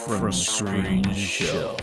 From Screen to Shelf.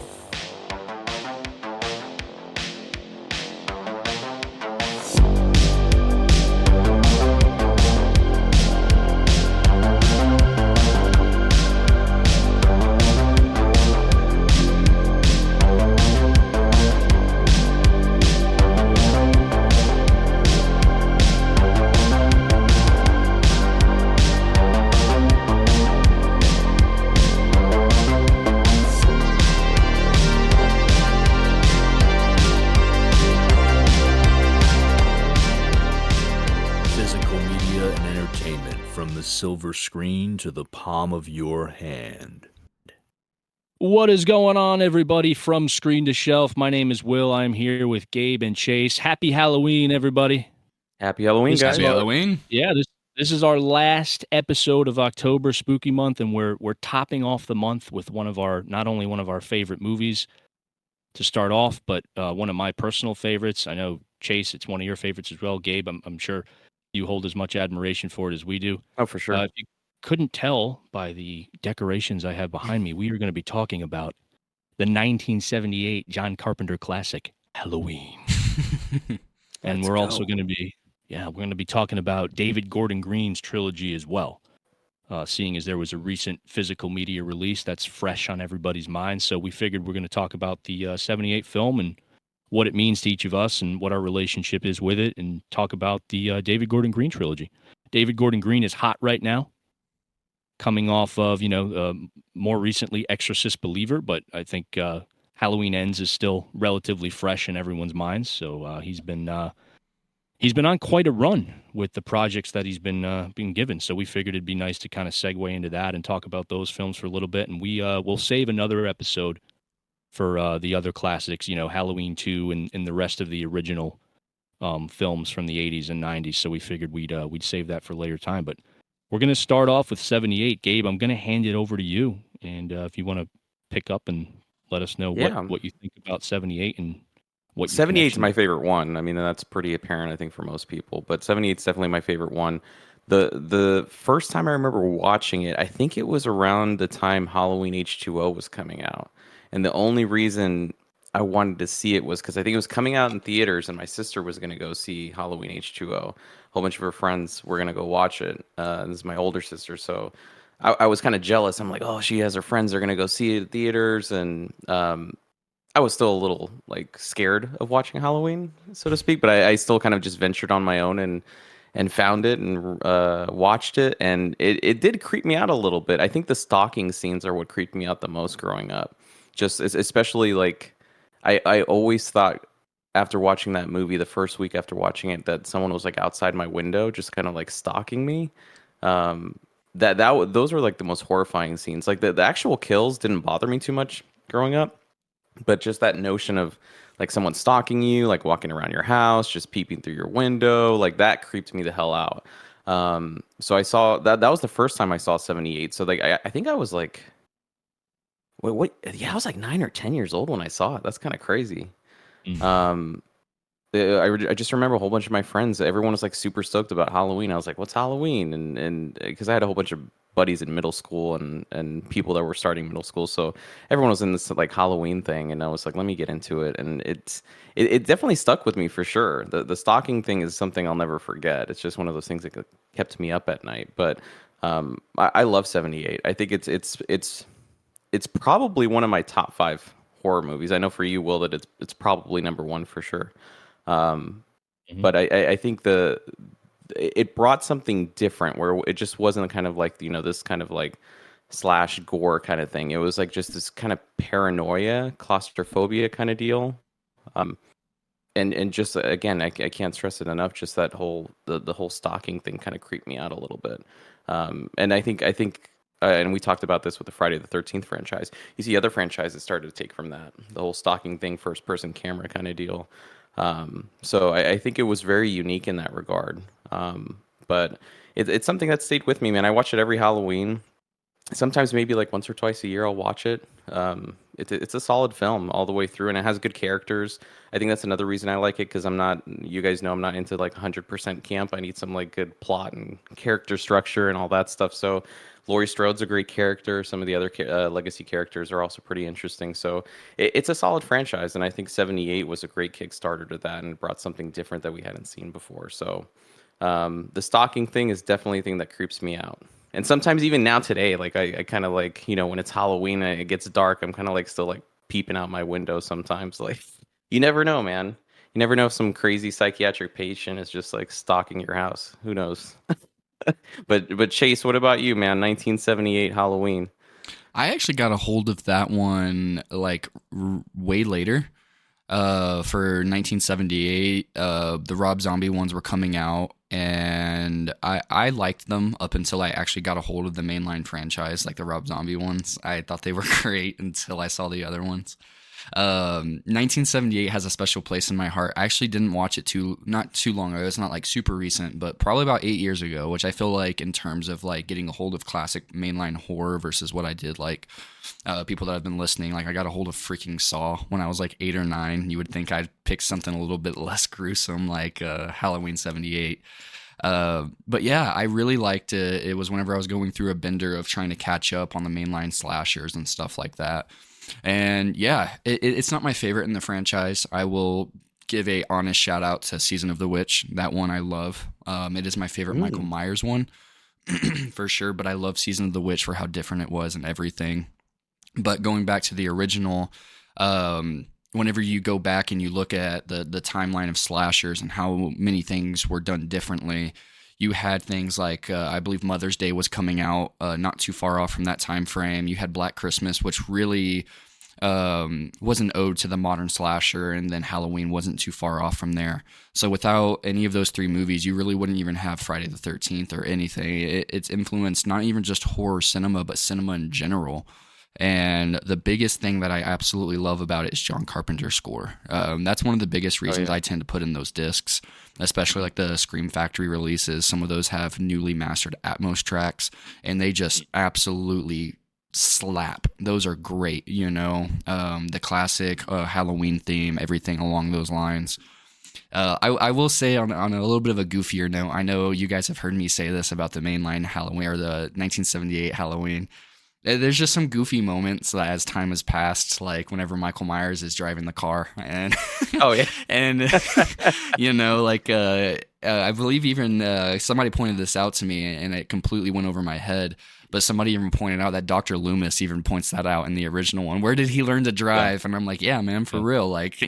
Silver screen to the palm of your hand. What is going on, everybody, from Screen to Shelf? My name is Will. I'm here with Gabe and Chase. Happy Halloween, everybody. Happy Halloween, guys. Happy Halloween. Yeah, this is our last episode of October Spooky Month, and we're topping off the month with not only one of our favorite movies to start off, but one of my personal favorites. I know, Chase, it's one of your favorites as well. Gabe, I'm sure you hold as much admiration for it as we do. Oh, for sure. If you couldn't tell by the decorations I have behind me, we are going to be talking about the 1978 John Carpenter classic, Halloween. And we're also going to be talking about David Gordon Green's trilogy as well, seeing as there was a recent physical media release that's fresh on everybody's mind. So we figured we're going to talk about the 78 film and what it means to each of us and what our relationship is with it, and talk about the David Gordon Green trilogy. David Gordon Green is hot right now, coming off of, more recently Exorcist Believer, but I think Halloween Ends is still relatively fresh in everyone's minds. So he's been on quite a run with the projects that he's been given. So we figured it'd be nice to kind of segue into that and talk about those films for a little bit. And we'll save another episode for the other classics, Halloween 2 and the rest of the original films from the 80s and 90s. So we figured we'd save that for later time. But we're going to start off with 78. Gabe, I'm going to hand it over to you. And if you want to pick up and let us know what you think about 78 and what 78 is my favorite one. I mean, that's pretty apparent, I think, for most people. But 78 is definitely my favorite one. The first time I remember watching it, I think it was around the time Halloween H2O was coming out. And the only reason I wanted to see it was because I think it was coming out in theaters, and my sister was going to go see Halloween H2O. A whole bunch of her friends were going to go watch it. This is my older sister, so I was kind of jealous. I'm like, oh, she has her friends. They're going to go see it at theaters, and I was still a little scared of watching Halloween, so to speak. But I still kind of just ventured on my own and found it and watched it, and it did creep me out a little bit. I think the stalking scenes are what creeped me out the most growing up. Just especially I always thought after watching that movie, the first week after watching it, that someone was outside my window, just kind of stalking me. Those were the most horrifying scenes. The actual kills didn't bother me too much growing up, but just that notion of someone stalking you, walking around your house, just peeping through your window, that creeped me the hell out. So I saw that was the first time I saw 78. So I think I was what? Yeah, I was 9 or 10 years old when I saw it. That's kind of crazy. Mm-hmm. I just remember a whole bunch of my friends. Everyone was super stoked about Halloween. I was like, "What's Halloween?" And because I had a whole bunch of buddies in middle school and people that were starting middle school, so everyone was in this Halloween thing, and I was like, "Let me get into it." And it definitely stuck with me for sure. The stalking thing is something I'll never forget. It's just one of those things that kept me up at night. But I love 78. I think it's probably one of my top 5 horror movies. I know for you, Will, that it's probably number 1 for sure. But I think it brought something different where it just wasn't kind of this kind of slash gore kind of thing. It was just this kind of paranoia, claustrophobia kind of deal. And just again, I can't stress it enough. Just that whole the whole stalking thing kind of creeped me out a little bit. And I think. And we talked about this with the Friday the 13th franchise. You see other franchises started to take from that, the whole stalking thing, first-person camera kind of deal. So I think it was very unique in that regard. But it's something that stayed with me, man. I watch it every Halloween. sometimes maybe like once or twice a year I'll watch it. It's a solid film all the way through, and it has good characters. I think that's another reason I like it because I'm not. You guys know I'm not into like 100% camp. I need some like good plot and character structure and all that stuff. So, Laurie Strode's a great character. Some of the other legacy characters are also pretty interesting. So, it's a solid franchise, and I think '78 was a great Kickstarter to that, and brought something different that we hadn't seen before. So, the stalking thing is definitely a thing that creeps me out. And sometimes even now today, like I kind of like, when it's Halloween and it gets dark, I'm kind of like still like peeping out my window sometimes. Like you never know, man. You never know if some crazy psychiatric patient is just like stalking your house. Who knows? But Chase, what about you, man? 1978 Halloween. I actually got a hold of that one like way later. For 1978, the Rob Zombie ones were coming out, and I liked them up until I actually got a hold of the mainline franchise, like the Rob Zombie ones. I thought they were great until I saw the other ones. 1978 has a special place in my heart. I actually didn't watch it not too long ago. It's not like super recent, but probably about 8 years ago, which I feel like in terms of like getting a hold of classic mainline horror versus what I did like people that have been listening, like I got a hold of freaking Saw when I was like 8 or 9. You would think I'd pick something a little bit less gruesome like Halloween 78. But yeah, I really liked it. It was whenever I was going through a bender of trying to catch up on the mainline slashers and stuff like that. And yeah, it's not my favorite in the franchise. I will give a honest shout out to Season of the Witch. That one I love. It is my favorite Michael Myers one for sure, but I love Season of the Witch for how different it was and everything. But going back to the original, whenever you go back and you look at the timeline of slashers and how many things were done differently, you had things like, I believe Mother's Day was coming out not too far off from that time frame. You had Black Christmas, which really was an ode to the modern slasher, and then Halloween wasn't too far off from there. So without any of those three movies, you really wouldn't even have Friday the 13th or anything. It's influenced not even just horror cinema, but cinema in general. And the biggest thing that I absolutely love about it is John Carpenter's score. That's one of the biggest reasons I tend to put in those discs, especially like the Scream Factory releases. Some of those have newly mastered Atmos tracks, and they just absolutely slap. Those are great, the classic Halloween theme, everything along those lines. I will say on a little bit of a goofier note, I know you guys have heard me say this about the mainline Halloween or the 1978 Halloween. There's just some goofy moments as time has passed, like whenever Michael Myers is driving the car, and and I believe even somebody pointed this out to me, and it completely went over my head. But somebody even pointed out that Dr. Loomis even points that out in the original one. Where did he learn to drive? Yeah. And I'm like, yeah, man, for real. Like,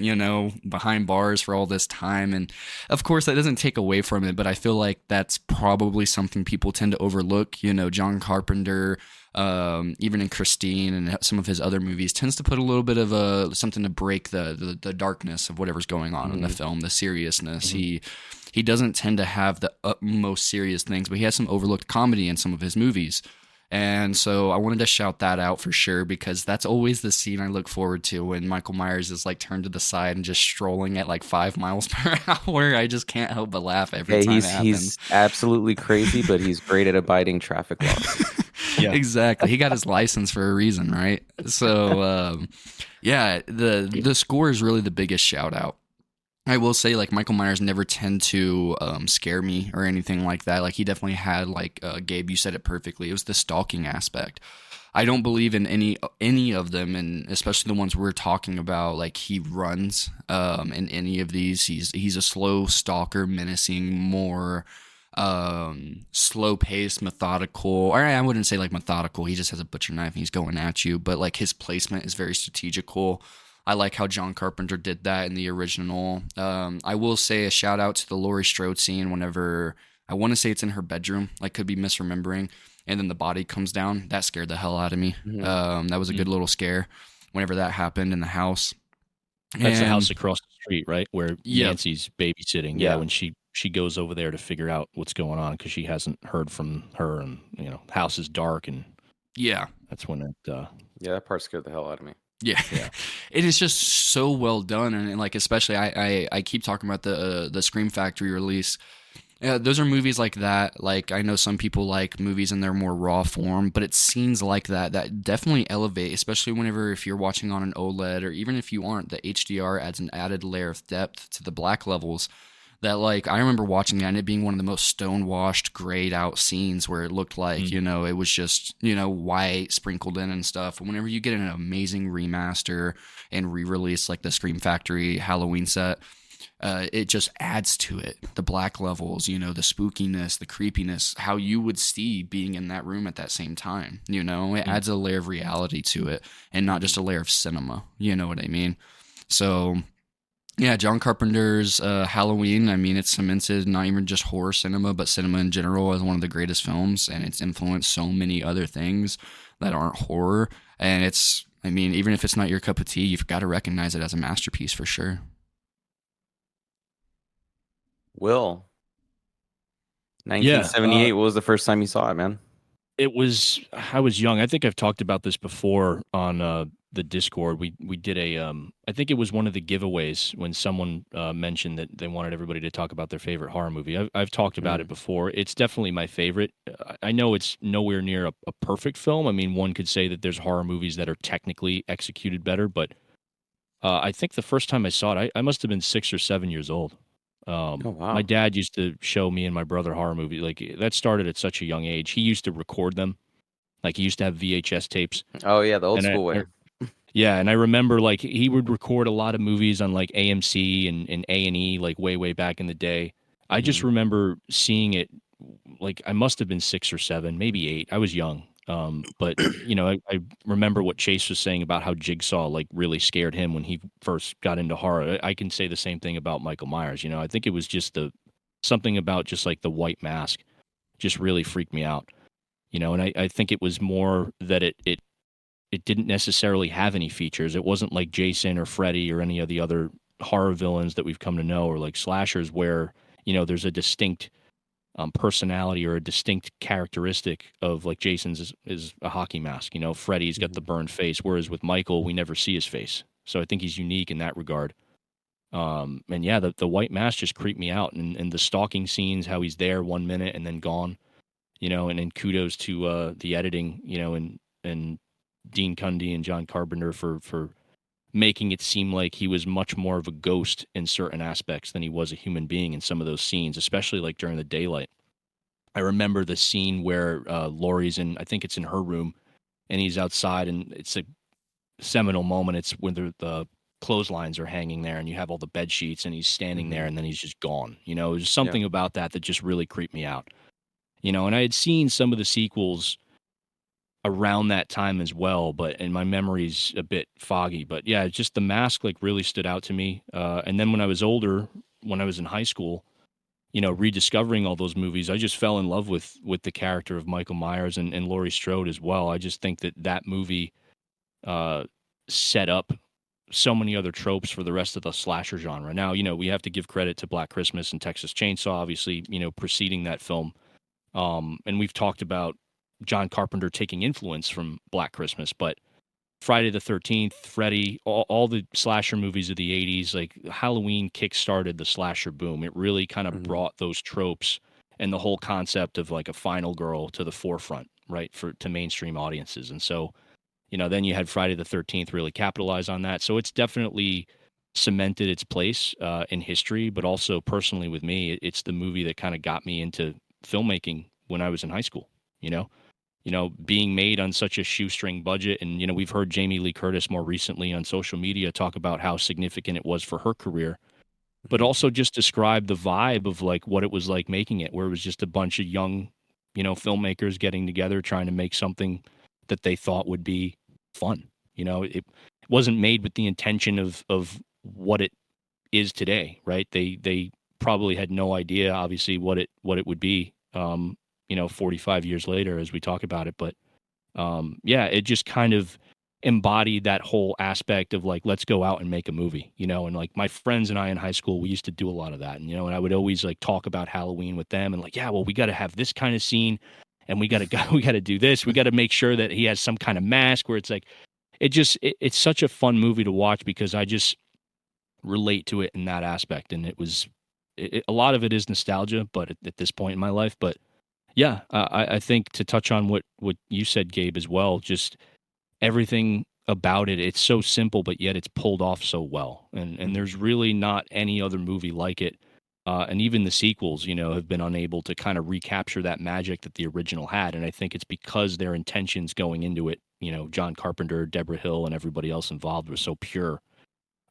behind bars for all this time. And of course, that doesn't take away from it, but I feel like that's probably something people tend to overlook. John Carpenter, even in Christine and some of his other movies, tends to put a little bit of something to break the darkness of whatever's going on in the film, the seriousness. He doesn't tend to have the utmost serious things, but he has some overlooked comedy in some of his movies. And so I wanted to shout that out for sure, because that's always the scene I look forward to when Michael Myers is like turned to the side and just strolling at like 5 miles per hour. I just can't help but laugh every time it happens. He's absolutely crazy, but he's great at abiding traffic laws. Yeah, exactly. He got his license for a reason, right? So, the score is really the biggest shout out. I will say, like, Michael Myers never tend to scare me or anything like that. Like, he definitely had, like, Gabe, you said it perfectly. It was the stalking aspect. I don't believe in any of them, and especially the ones we're talking about. Like, he runs in any of these. He's a slow stalker, menacing, more slow-paced, methodical. Or I wouldn't say, like, methodical. He just has a butcher knife and he's going at you. But, like, his placement is very strategical. I like how John Carpenter did that in the original. I will say a shout out to the Laurie Strode scene whenever, I want to say it's in her bedroom, like could be misremembering, and then the body comes down. That scared the hell out of me. That was a good little scare whenever that happened in the house. That's the house across the street, right? Where Nancy's babysitting. Yeah, when she goes over there to figure out what's going on because she hasn't heard from her, and house is dark, and that's when it. That part scared the hell out of me. Yeah. It is just so well done, and like especially I keep talking about the Scream Factory release. Yeah, those are movies like that. Like, I know some people like movies in their more raw form, but it's scenes like that that definitely elevate, especially whenever if you're watching on an OLED, or even if you aren't, the HDR adds an added layer of depth to the black levels. That, like, I remember watching that and it being one of the most stonewashed, grayed out scenes where it looked like, it was just, white sprinkled in and stuff. Whenever you get an amazing remaster and re-release like the Scream Factory Halloween set, it just adds to it. The black levels, the spookiness, the creepiness, how you would see being in that room at that same time. It adds a layer of reality to it and not just a layer of cinema. You know what I mean? So, yeah, John Carpenter's Halloween, I mean, it's cemented not even just horror cinema, but cinema in general as one of the greatest films, and it's influenced so many other things that aren't horror. And even if it's not your cup of tea, you've got to recognize it as a masterpiece for sure. Will, 1978, what was the first time you saw it, man? I was young. I think I've talked about this before on the Discord. We did I think it was one of the giveaways when someone mentioned that they wanted everybody to talk about their favorite horror movie. I've talked about it before. It's definitely my favorite. I know it's nowhere near a perfect film. I mean, one could say that there's horror movies that are technically executed better, but I think the first time I saw it, I must have been 6 or 7 years old. Oh, wow. My dad used to show me and my brother horror movies. Like, that started at such a young age. He used to record them. Like, he used to have VHS tapes. Oh, yeah, the old school way. Yeah, and I remember, like, he would record a lot of movies on, like, AMC and A&E, like, way back in the day. I just remember seeing it, like, I must have been 6 or 7, maybe 8. I was young. But, I remember what Chase was saying about how Jigsaw, like, really scared him when he first got into horror. I can say the same thing about Michael Myers. I think it was just something about just, like, the white mask just really freaked me out. And I think it was more that it didn't necessarily have any features. It wasn't like Jason or Freddy or any of the other horror villains that we've come to know, or like slashers where, there's a distinct personality or a distinct characteristic of, like, Jason's is a hockey mask. Freddy's got the burned face, whereas with Michael, we never see his face. So I think he's unique in that regard. And yeah, the white mask just creeped me out, and the stalking scenes, how he's there 1 minute and then gone, and then kudos to the editing, and Dean Cundy and John Carpenter for making it seem like he was much more of a ghost in certain aspects than he was a human being in some of those scenes, especially like during the daylight. I remember the scene where Laurie's I think it's in her room, and he's outside, and it's a seminal moment. It's when the clotheslines are hanging there, and you have all the bed sheets, and he's standing there, and then he's just gone. There's something about that just really creeped me out. And I had seen some of the sequels around that time as well, and my memory's a bit foggy. But yeah, just the mask, like, really stood out to me. And then when I was older, when I was in high school, rediscovering all those movies, I just fell in love with the character of Michael Myers and Laurie Strode as well. I just think that movie set up so many other tropes for the rest of the slasher genre. Now, we have to give credit to Black Christmas and Texas Chainsaw, obviously, preceding that film. And we've talked about John Carpenter taking influence from Black Christmas, but Friday the 13th, Freddy, all the slasher movies of the 80s, like Halloween kickstarted the slasher boom. It really kind of brought those tropes and the whole concept of, like, a final girl to the forefront, right, to mainstream audiences. And so, then you had Friday the 13th really capitalize on that. So it's definitely cemented its place in history, but also personally with me, it's the movie that kind of got me into filmmaking when I was in high school, being made on such a shoestring budget. And, we've heard Jamie Lee Curtis more recently on social media talk about how significant it was for her career, but also just describe the vibe of, like, what it was like making it, where it was just a bunch of young, filmmakers getting together, trying to make something that they thought would be fun. It wasn't made with the intention of what it is today, right? They probably had no idea, obviously, what it would be, 45 years later as we talk about it. But yeah, it just kind of embodied that whole aspect of, like, let's go out and make a movie, and, like, my friends and I in high school, we used to do a lot of that. And, and I would always, like, talk about Halloween with them and, like, yeah, well, we got to have this kind of scene, and we got to do this. We got to make sure that he has some kind of mask, where it's like, it's such a fun movie to watch because I just relate to it in that aspect. And it was a lot of it is nostalgia, but at this point in my life, but yeah, I think to touch on what you said, Gabe, as well, just everything about it, it's so simple, but yet it's pulled off so well. And there's really not any other movie like it. And even the sequels, have been unable to kind of recapture that magic that the original had. And I think it's because their intentions going into it, John Carpenter, Deborah Hill, and everybody else involved was so pure.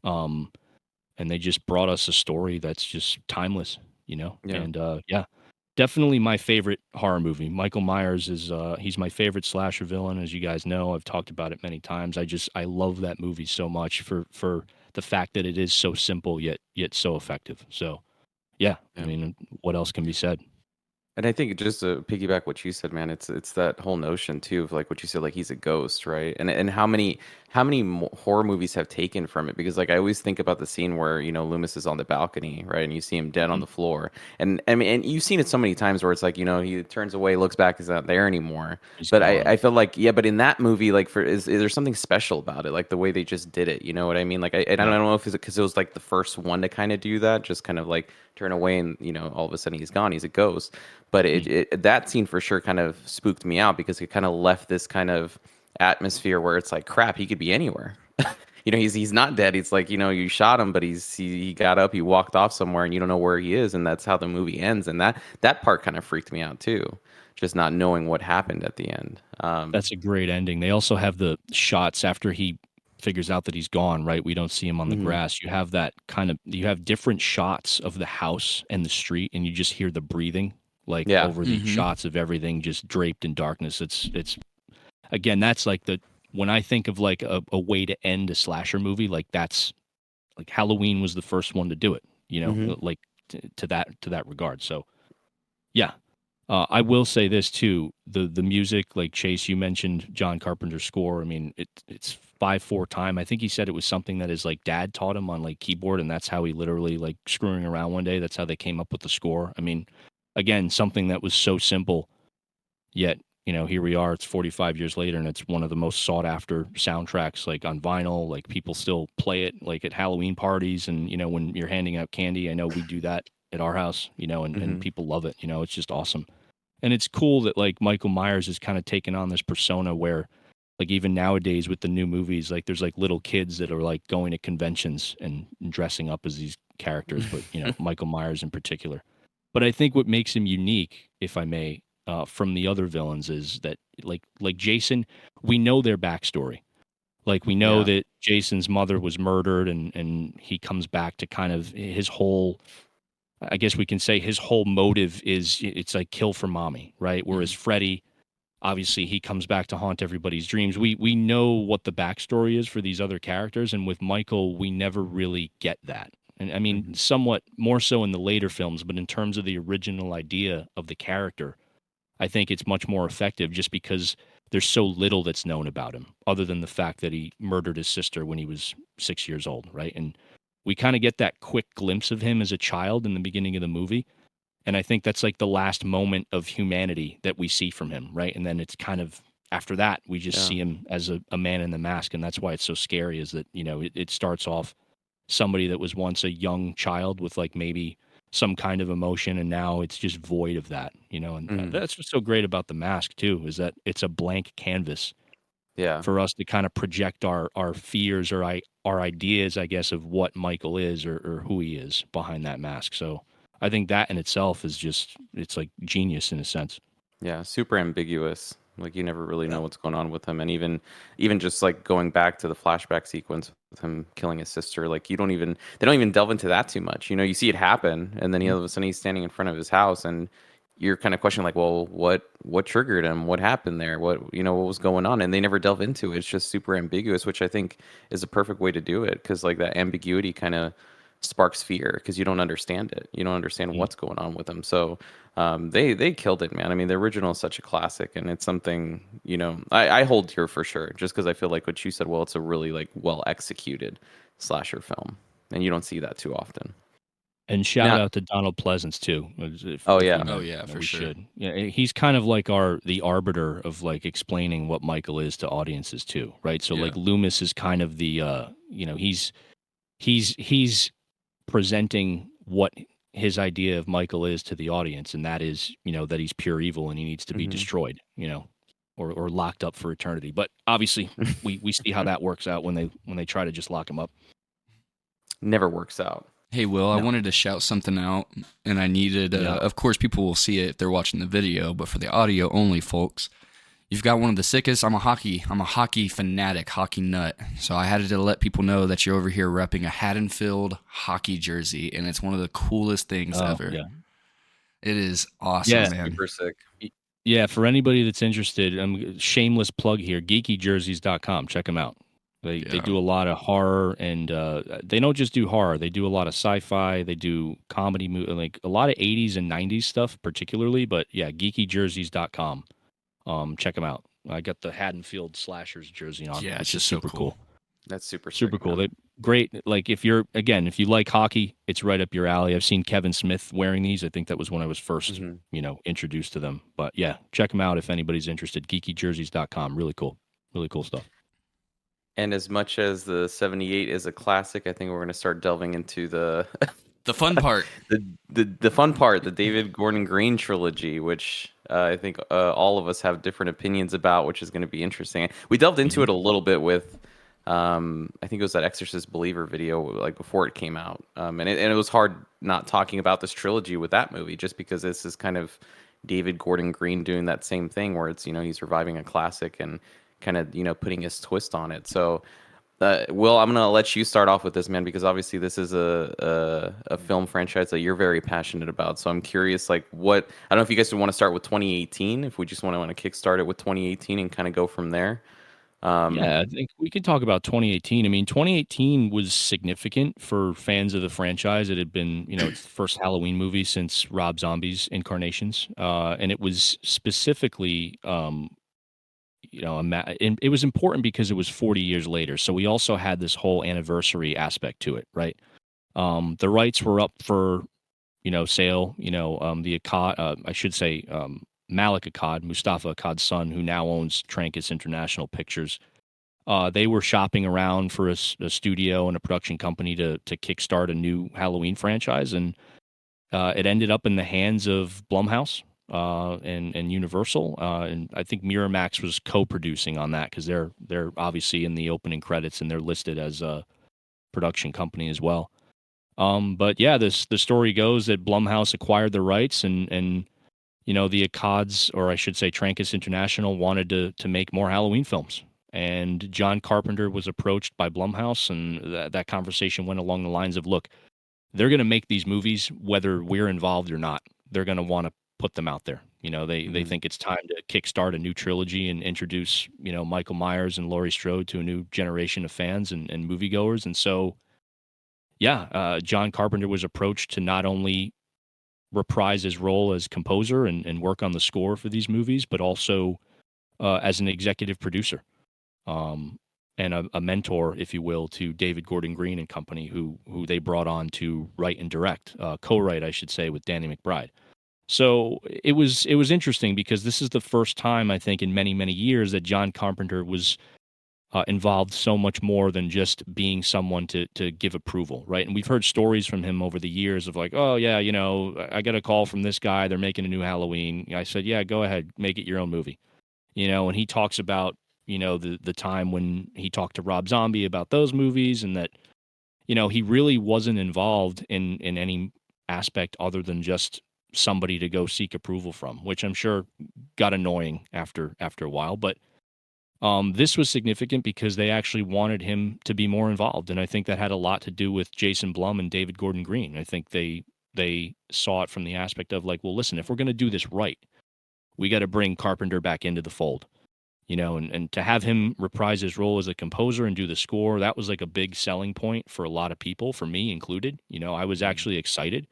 Um, and they just brought us a story that's just timeless, Yeah. And yeah, definitely my favorite horror movie. Michael Myers is he's my favorite slasher villain, as you guys know. I've talked about it many times. I love that movie so much for the fact that it is so simple yet so effective. So yeah, I Yeah. mean, what else can be said? And I think just to piggyback what you said, man, it's that whole notion too of like what you said, like he's a ghost, right? And how many horror movies have taken from it? Because like I always think about the scene where Loomis is on the balcony, right, and you see him dead on the floor, and I mean, and you've seen it so many times where it's like he turns away, looks back, he's not there anymore. He's But gone. I feel like but in that movie, like is there something special about it, like the way they just did it? You know what I mean? Like I don't know if it's because it was like the first one to kind of do that, just kind of like turn away and all of a sudden he's gone, he's a ghost. But that scene for sure kind of spooked me out because it kind of left this kind of atmosphere where it's like, crap, he could be anywhere. He's not dead. It's like, you shot him, but he got up, he walked off somewhere, and you don't know where he is, and that's how the movie ends. And that part kind of freaked me out too, just not knowing what happened at the end. That's a great ending. They also have the shots after he figures out that he's gone, right? We don't see him on the grass. You have different shots of the house and the street, and you just hear the breathing over the shots of everything just draped in darkness. It's again, that's like when I think of like a way to end a slasher movie, like that's like Halloween was the first one to do it, like to that regard. So yeah. I will say this too, the music, like Chase, you mentioned John Carpenter's score. I mean, it's 5/4 time. I think he said it was something that his like dad taught him on like keyboard, and that's how he literally like screwing around one day. That's how they came up with the score. I mean, again, something that was so simple, yet here we are. It's 45 years later, and it's one of the most sought after soundtracks, like on vinyl. Like people still play it, like at Halloween parties, and when you're handing out candy. I know we do that at our house, and people love it. It's just awesome. And it's cool that like Michael Myers is kind of taken on this persona where like even nowadays with the new movies, like there's like little kids that are like going to conventions and dressing up as these characters, but Michael Myers in particular. But I think what makes him unique, if I may, from the other villains is that like Jason, we know their backstory. Like we know that Jason's mother was murdered and he comes back to kind of his whole, I guess we can say his whole motive is it's like kill for mommy, right? Whereas Freddy, obviously, he comes back to haunt everybody's dreams. We know what the backstory is for these other characters, and with Michael, we never really get that. And I mean, somewhat more so in the later films, but in terms of the original idea of the character, I think it's much more effective just because there's so little that's known about him, other than the fact that he murdered his sister when he was 6 years old, right? And we kind of get that quick glimpse of him as a child in the beginning of the movie. And I think that's like the last moment of humanity that we see from him, right? And then it's kind of after that, we just see him as a man in the mask. And that's why it's so scary is that, it starts off somebody that was once a young child with like maybe some kind of emotion. And now it's just void of that, and that's what's so great about the mask too, is that it's a blank canvas for us to kind of project our fears or our ideas, I guess, of what Michael is or who he is behind that mask. So I think that in itself is just, it's like genius in a sense. Yeah, super ambiguous. Like you never really know what's going on with him, and even just like going back to the flashback sequence with him killing his sister, like they don't even delve into that too much. You see it happen, and then all of a sudden he's standing in front of his house, and you're kind of questioning like, well, what triggered him? What happened there? What was going on? And they never delve into it. It's just super ambiguous, which I think is a perfect way to do it because like that ambiguity kind of sparks fear because you don't understand it. You don't understand what's going on with them. So they killed it, man. I mean, the original is such a classic, and it's something I hold here for sure, just because I feel like what you said. Well, it's a really like well executed slasher film, and you don't see that too often. And shout out to Donald Pleasance too. Oh yeah, for sure. Should. Yeah, he's kind of like the arbiter of like explaining what Michael is to audiences too, right? So like Loomis is kind of the he's presenting what his idea of Michael is to the audience, and that is, that he's pure evil and he needs to be destroyed, or locked up for eternity. But obviously, we see how that works out when they try to just lock him up. Never works out. Hey, Will, I No. wanted to shout something out, and I needed, Yeah. of course, people will see it if they're watching the video, but for the audio only, folks, you've got one of the sickest. I'm a hockey fanatic, hockey nut. So I had to let people know that you're over here repping a Haddonfield hockey jersey, and it's one of the coolest things ever. Yeah. It is awesome, Yeah. man. Super sick. Yeah, for anybody that's interested, shameless plug here, geekyjerseys.com. Check them out. They do a lot of horror, and they don't just do horror. They do a lot of sci-fi. They do comedy, like a lot of 80s and 90s stuff particularly. But yeah, geekyjerseys.com. Check them out. I got the Haddonfield Slashers jersey on. Yeah, it's just just so super cool. That's super Super sick, cool. man. They great. Like if you like hockey, it's right up your alley. I've seen Kevin Smith wearing these. I think that was when I was first, introduced to them. But yeah, check them out if anybody's interested. Geekyjerseys.com. Really cool. Really cool stuff. And as much as the 78 is a classic, I think we're going to start delving into the The fun part. the fun part, the David Gordon Green trilogy, which I think all of us have different opinions about, which is going to be interesting. We delved into it a little bit with, I think it was that Exorcist Believer video, like before it came out, and it was hard not talking about this trilogy with that movie, just because this is kind of David Gordon Green doing that same thing, where it's he's reviving a classic and kind of putting his twist on it. So Will, I'm gonna let you start off with this, man, because obviously this is a film franchise that you're very passionate about. So I'm curious, like, what I don't know if you guys would want to start with 2018, if we just want to kickstart it with 2018 and kind of go from there. Yeah, I think we could talk about 2018. I mean, 2018 was significant for fans of the franchise. It had been, it's the first Halloween movie since Rob Zombie's Incarnations, and it was specifically it was important because it was 40 years later. So we also had this whole anniversary aspect to it, right? The rights were up for, sale. The Akkad, I should say, Malik Akkad, Mustafa Akkad's son, who now owns Trancas International Pictures. They were shopping around for a studio and a production company to kickstart a new Halloween franchise, and it ended up in the hands of Blumhouse. And Universal, and I think Miramax was co-producing on that because they're obviously in the opening credits and they're listed as a production company as well. But yeah, the story goes that Blumhouse acquired the rights, and the Akkads, or I should say Trancas International, wanted to make more Halloween films. And John Carpenter was approached by Blumhouse, and that conversation went along the lines of, look, they're going to make these movies whether we're involved or not. They're going to want to put them out there. They think it's time to kickstart a new trilogy and introduce, Michael Myers and Laurie Strode to a new generation of fans and moviegoers. And so, John Carpenter was approached to not only reprise his role as composer and work on the score for these movies, but also as an executive producer and a mentor, if you will, to David Gordon Green and company, who they brought on to write and direct, co-write, I should say, with Danny McBride. So it was interesting because this is the first time, I think, in many, many years that John Carpenter was involved so much more than just being someone to give approval, right? And we've heard stories from him over the years of like, oh, yeah, I got a call from this guy. They're making a new Halloween. I said, yeah, go ahead. Make it your own movie. And he talks about, the time when he talked to Rob Zombie about those movies, and that, he really wasn't involved in any aspect other than just somebody to go seek approval from, which I'm sure got annoying after a while. But this was significant because they actually wanted him to be more involved, and I think that had a lot to do with Jason Blum and David Gordon Green. I think they saw it from the aspect of like, well, listen, if we're going to do this right, we got to bring Carpenter back into the fold, and to have him reprise his role as a composer and do the score, that was like a big selling point for a lot of people, for me included. I was actually excited,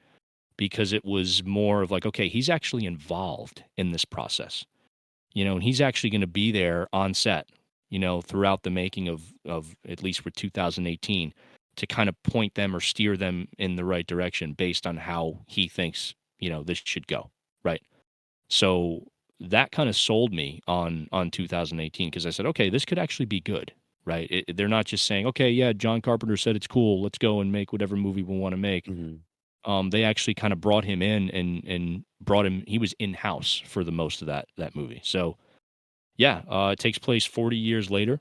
because it was more of like, okay, he's actually involved in this process, and he's actually going to be there on set, throughout the making of at least for 2018, to kind of point them or steer them in the right direction based on how he thinks, this should go, right? So that kind of sold me on 2018, because I said, okay, this could actually be good, right? They're not just saying, okay, yeah, John Carpenter said it's cool, let's go and make whatever movie we want to make. They actually kind of brought him in and brought him. He was in house for the most of that movie. So yeah, it takes place 40 years later.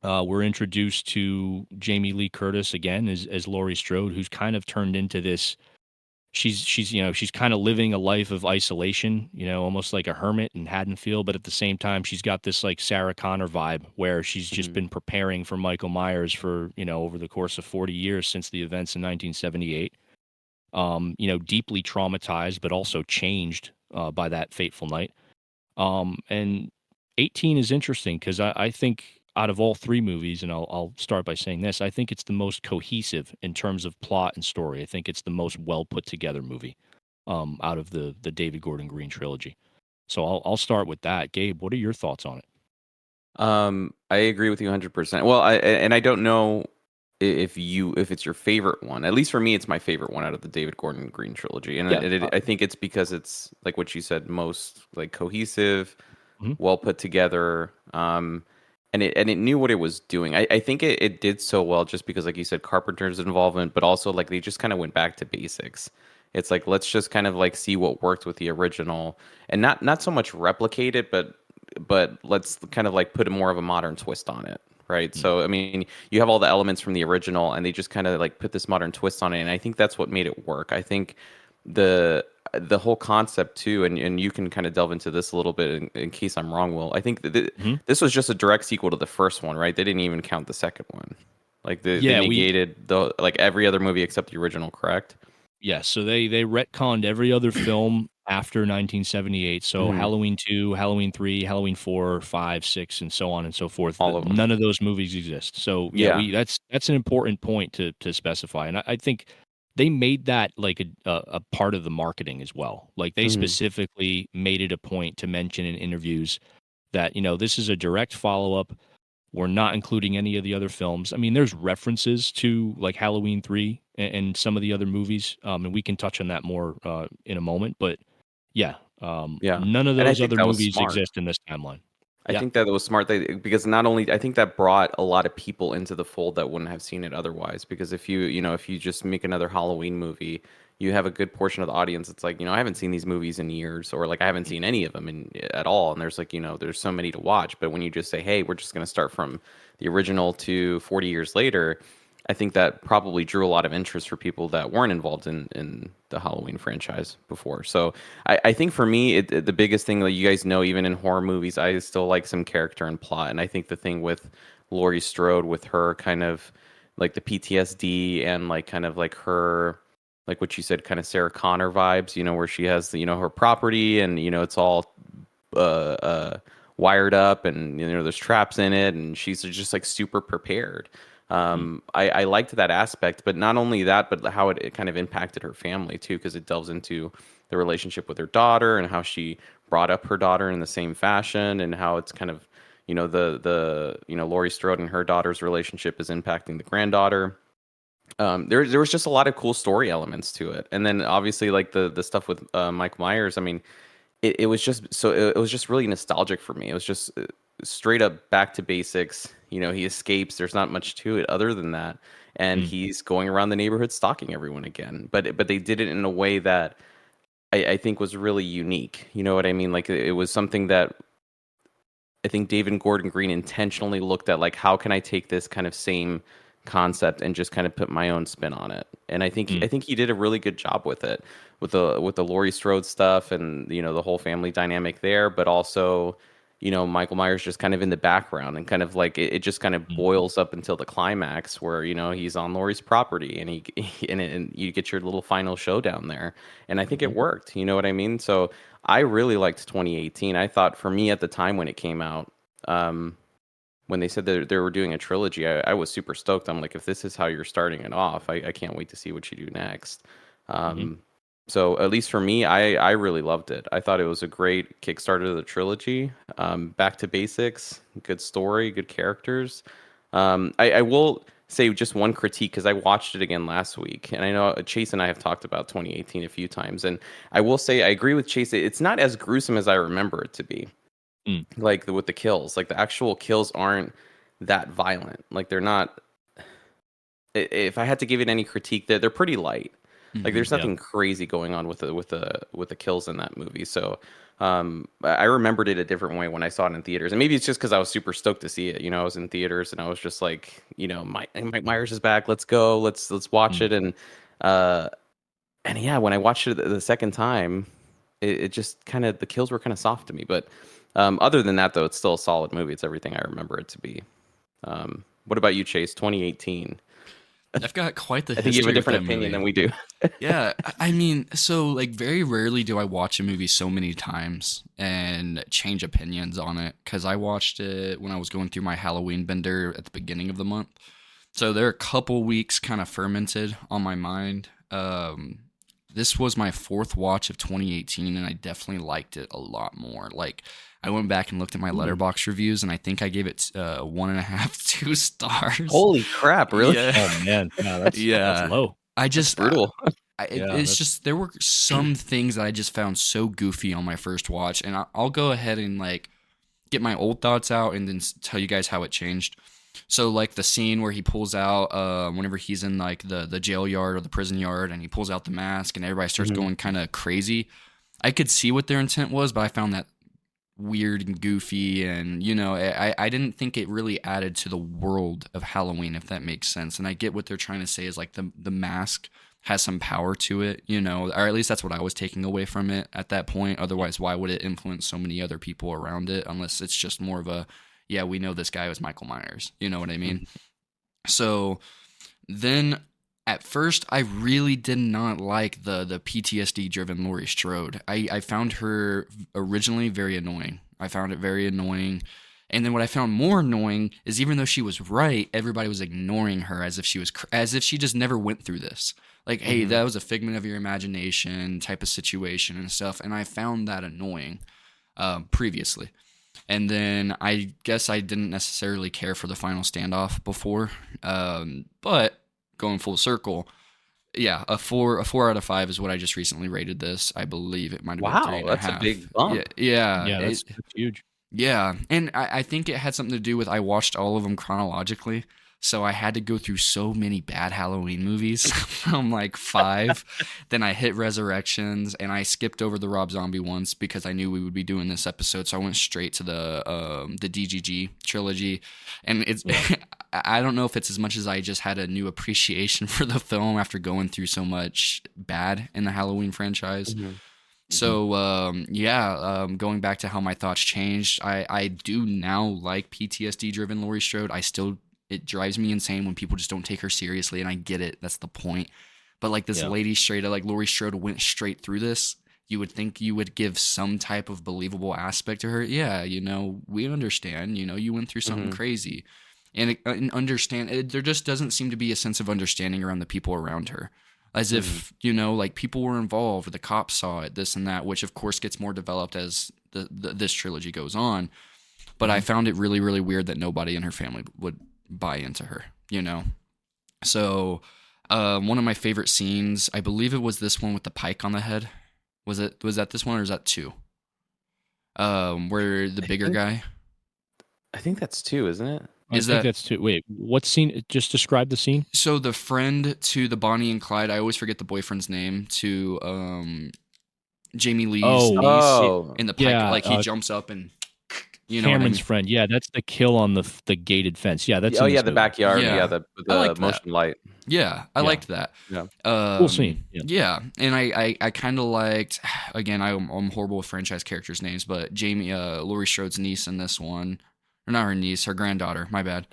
We're introduced to Jamie Lee Curtis again as Laurie Strode, who's kind of turned into this. She's kind of living a life of isolation, almost like a hermit in Haddonfield, but at the same time she's got this like Sarah Connor vibe where she's just been preparing for Michael Myers for, over the course of 40 years since the events in 1978. Deeply traumatized but also changed by that fateful night. And 18 is interesting because I think out of all three movies, and I'll start by saying this, I think it's the most cohesive in terms of plot and story. I think it's the most well put together movie out of the David Gordon Green trilogy. So I'll start with that. Gabe, what are your thoughts on it? I agree with you 100%. Well, I don't know if it's your favorite one. At least for me, it's my favorite one out of the David Gordon Green trilogy, and I think it's because it's like what you said, most like cohesive, well put together. And it knew what it was doing. I think it did so well just because, like you said, Carpenter's involvement, but also like they just kind of went back to basics. It's like let's just kind of like see what worked with the original, and not so much replicate it, but let's kind of like put more of a modern twist on it, right? So I mean, you have all the elements from the original, and they just kind of like put this modern twist on it, and I think that's what made it work. I think the whole concept too, and you can kind of delve into this a little bit in case I'm wrong, Will. I think that this was just a direct sequel to the first one, right? They didn't even count the second one. Like they negated the like every other movie except the original, correct? Yeah, so they retconned every other film after 1978. So Halloween 2, Halloween 3, Halloween 4, 5, 6, and so on and so forth. All of them. None of those movies exist. So that's an important point to specify. And I think they made that like a part of the marketing as well. Like they specifically made it a point to mention in interviews that, this is a direct follow-up. We're not including any of the other films. I mean, there's references to like Halloween 3 and some of the other movies, and we can touch on that more in a moment. But yeah, none of those other movies exist in this timeline. I think that was smart because not only I think that brought a lot of people into the fold that wouldn't have seen it otherwise. Because if you just make another Halloween movie, you have a good portion of the audience. It's like, I haven't seen these movies in years, or like I haven't seen any of them at all. And there's like, there's so many to watch. But when you just say, hey, we're just going to start from the original to 40 years later, I think that probably drew a lot of interest for people that weren't involved in the Halloween franchise before. So I think for me, the biggest thing that you guys know, even in horror movies, I still like some character and plot. And I think the thing with Laurie Strode, with her kind of like the PTSD and like kind of like her, like what you said, kind of Sarah Connor vibes, where she has, her property and, it's all wired up and, there's traps in it and she's just like super prepared. I liked that aspect, but not only that, but how it kind of impacted her family too, because it delves into the relationship with her daughter and how she brought up her daughter in the same fashion, and how it's kind of, Laurie Strode and her daughter's relationship is impacting the granddaughter. There was just a lot of cool story elements to it, and then obviously like the stuff with Mike Myers. I mean, it was just really nostalgic for me. It was just straight up back to basics. He escapes. There's not much to it other than that, and he's going around the neighborhood stalking everyone again. But they did it in a way that I think was really unique. You know what I mean? Like it was something that I think David Gordon Green intentionally looked at, like, how can I take this kind of same concept and just kind of put my own spin on it. And I think he did a really good job with it, with the Laurie Strode stuff and the whole family dynamic there, but also Michael Myers just kind of in the background, and kind of like it just kind of boils up until the climax where he's on Laurie's property and and you get your little final showdown there. And I think it worked. You know what I mean? So I really liked 2018. I thought, for me at the time when it came out, when they said that they were doing a trilogy, I was super stoked. I'm like, if this is how you're starting it off, I can't wait to see what you do next. So at least for me, I really loved it. I thought it was a great Kickstarter to the trilogy. Back to basics, good story, good characters. I will say just one critique, because I watched it again last week, and I know Chase and I have talked about 2018 a few times, and I will say I agree with Chase. It's not as gruesome as I remember it to be. Like with the kills, like the actual kills aren't that violent. Like they're not. If I had to give it any critique, they're pretty light. Like there's Yeah. nothing crazy going on with the kills in that movie. So I remembered it a different way when I saw it in theaters, and maybe it's just because I was super stoked to see it. You know, I was in theaters and I was just like, you know, Mike Myers is back. Let's go. Let's watch it. Uh, and yeah, when I watched it the second time, it just kind of the kills were kind of soft to me. But other than that, though, it's still a solid movie. It's everything I remember it to be. What about you, Chase? 2018. I've got quite the I think you have a history with different that opinion movie. than we do. Yeah, I mean, so like very rarely do I watch a movie so many times and change opinions on it, because I watched it when I was going through my Halloween bender at the beginning of the month. So there are a couple weeks kind of fermented on my mind. This was my fourth watch of 2018, and I definitely liked it a lot more. Like, I went back and looked at my Letterboxd reviews, and I think I gave it 1.5, 2 stars. Holy crap! Really? Yeah. Oh man, no, that's low. I just Brutal. it's just there were some things that I just found so goofy on my first watch, and I'll go ahead and like get my old thoughts out and then tell you guys how it changed. So like the scene where he pulls out whenever he's in like the jail yard or the prison yard, and he pulls out the mask and everybody starts going kind of crazy. I could see what their intent was, but I found that weird and goofy, and you know, I didn't think it really added to the world of Halloween, if that makes sense. And I get what they're trying to say is like the mask has some power to it, you know, or at least that's what I was taking away from it at that point. Otherwise, why would it influence so many other people around it, unless it's just more of a, yeah, we know this guy was Michael Myers, you know what I mean? So then at first I really did not like the PTSD driven Laurie Strode. I found her originally very annoying. I found it very annoying. And then what I found more annoying is, even though she was right, everybody was ignoring her as if she just never went through this. Like, hey, that was a figment of your imagination type of situation and stuff. And I found that annoying previously. And then I guess I didn't necessarily care for the final standoff before. But going full circle, yeah, a 4 out of 5 is what I just recently rated this. I believe it might have been 3.5. That's a big bump. Yeah, That's huge. yeah, and I think it had something to do with I watched all of them chronologically, so I had to go through so many bad Halloween movies from like 5. Then I hit Resurrections, and I skipped over the Rob Zombie ones because I knew we would be doing this episode, so I went straight to the DGG trilogy. And it's I don't know if it's as much as I just had a new appreciation for the film after going through so much bad in the Halloween franchise. So, going back to how my thoughts changed, I do now like PTSD-driven Laurie Strode. It drives me insane when people just don't take her seriously, and I get it. That's the point. But, like, this lady straight up, like, Laurie Strode went straight through this. You would think you would give some type of believable aspect to her. Yeah, you know, we understand. You know, you went through something crazy. And there just doesn't seem to be a sense of understanding around the people around her. As if, you know, like people were involved, or the cops saw it, this and that, which of course gets more developed as this trilogy goes on. But I found it really, really weird that nobody in her family would buy into her, you know? So one of my favorite scenes, I believe it was this one with the pike on the head. Was that this one, or is that 2? Where the bigger guy? I think that's 2, isn't it? I think that's 2. Wait, what scene? Just describe the scene. So the friend to the Bonnie and Clyde, I always forget the boyfriend's name, to Jamie Lee's niece in the pike, he jumps up and, you know, Cameron's friend. Yeah, that's the kill on the gated fence. Yeah, that's the backyard. Yeah. The like motion light. Yeah, I liked that. Yeah, cool scene. Yeah, and I kind of liked. Again, I'm horrible with franchise characters' names, but Laurie Strode's niece in this one. Or not her niece, her granddaughter. My bad.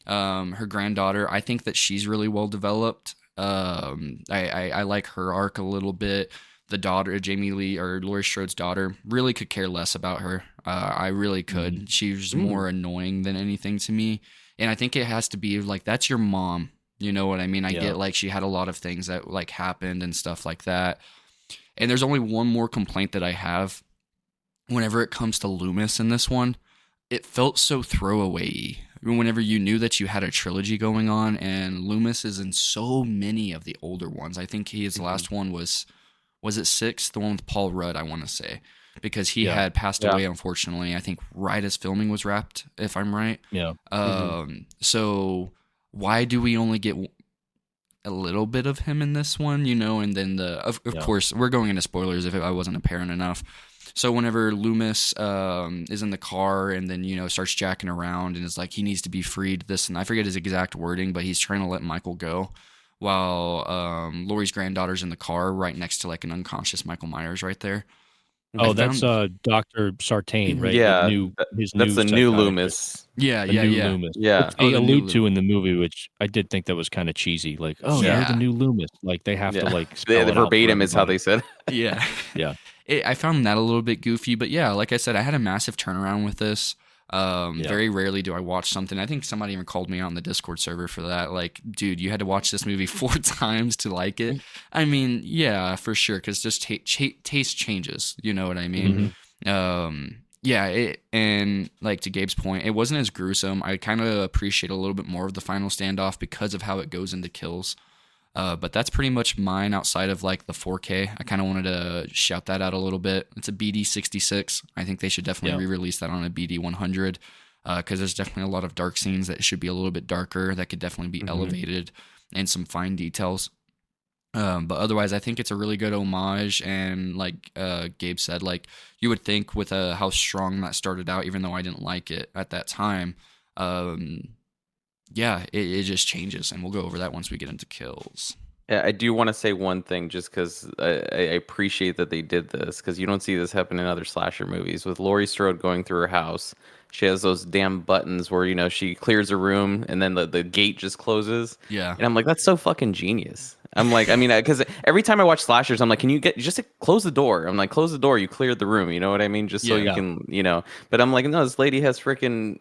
Her granddaughter. I think that she's really well developed. I like her arc a little bit. The daughter, Jamie Lee, or Laurie Strode's daughter, really could care less about her. I really could. She was more annoying than anything to me. And I think it has to be like, that's your mom. You know what I mean? I get like she had a lot of things that like happened and stuff like that. And there's only one more complaint that I have whenever it comes to Loomis in this one. It felt so throwaway-y whenever you knew that you had a trilogy going on, and Loomis is in so many of the older ones. I think his last one was it 6? The one with Paul Rudd, I want to say, because he had passed away, unfortunately, I think right as filming was wrapped, if I'm right. Yeah. So why do we only get a little bit of him in this one, and then of course we're going into spoilers if I wasn't apparent enough. So whenever Loomis is in the car and then starts jacking around and is like he needs to be freed, this and I forget his exact wording, but he's trying to let Michael go while Laurie's granddaughter's in the car right next to like an unconscious Michael Myers right there. Oh, that's Dr. Sartain, right? Yeah, that's the new Loomis. Yeah. Loomis. Yeah. Which they allude to in the movie, which I did think that was kind of cheesy. Like, you're the new Loomis. Like they have to like spell the it out verbatim for is how they said. Yeah. Yeah. I found that a little bit goofy, but yeah, like I said, I had a massive turnaround with this. Very rarely do I watch something. I think somebody even called me out on the Discord server for that. Like, dude, you had to watch this movie 4 times to like it. I mean, yeah, for sure, because just taste changes. You know what I mean? And like to Gabe's point, it wasn't as gruesome. I kind of appreciate a little bit more of the final standoff because of how it goes into kills. But that's pretty much mine outside of like the 4K. I kind of wanted to shout that out a little bit. It's a BD66. I think they should definitely re-release that on a BD100 because there's definitely a lot of dark scenes that should be a little bit darker that could definitely be elevated and some fine details. But otherwise, I think it's a really good homage. And like Gabe said, like you would think with how strong that started out, even though I didn't like it at that time, it just changes, and we'll go over that once we get into kills. Yeah, I do want to say one thing, just because I appreciate that they did this, because you don't see this happen in other slasher movies. With Laurie Strode going through her house, she has those damn buttons where she clears a room and then the gate just closes. Yeah, and I'm like, that's so fucking genius. I'm like, I mean, because every time I watch slashers, I'm like, can you just close the door? I'm like, close the door. You cleared the room. You know what I mean? Just so you can, But I'm like, no, this lady has freaking.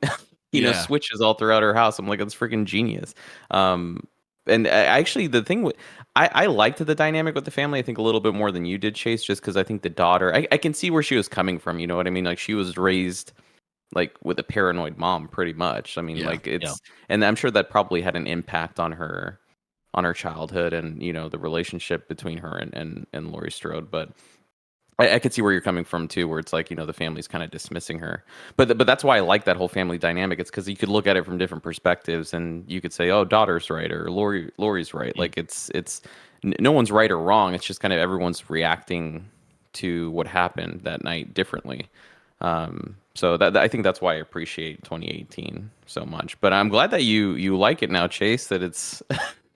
Switches all throughout her house. I'm like, that's freaking genius. And actually, the thing I liked the dynamic with the family, I think a little bit more than you did, Chase, just because I think the daughter, I can see where she was coming from. You know what I mean? Like she was raised like with a paranoid mom, pretty much. I mean, and I'm sure that probably had an impact on her childhood and the relationship between her and Laurie Strode, but. I could see where you're coming from too, where it's like the family's kind of dismissing her, but that's why I like that whole family dynamic. It's because you could look at it from different perspectives, and you could say, "Oh, daughter's right," or "Laurie's right." Like it's no one's right or wrong. It's just kind of everyone's reacting to what happened that night differently. So that I think that's why I appreciate 2018 so much. But I'm glad that you like it now, Chase. That it's.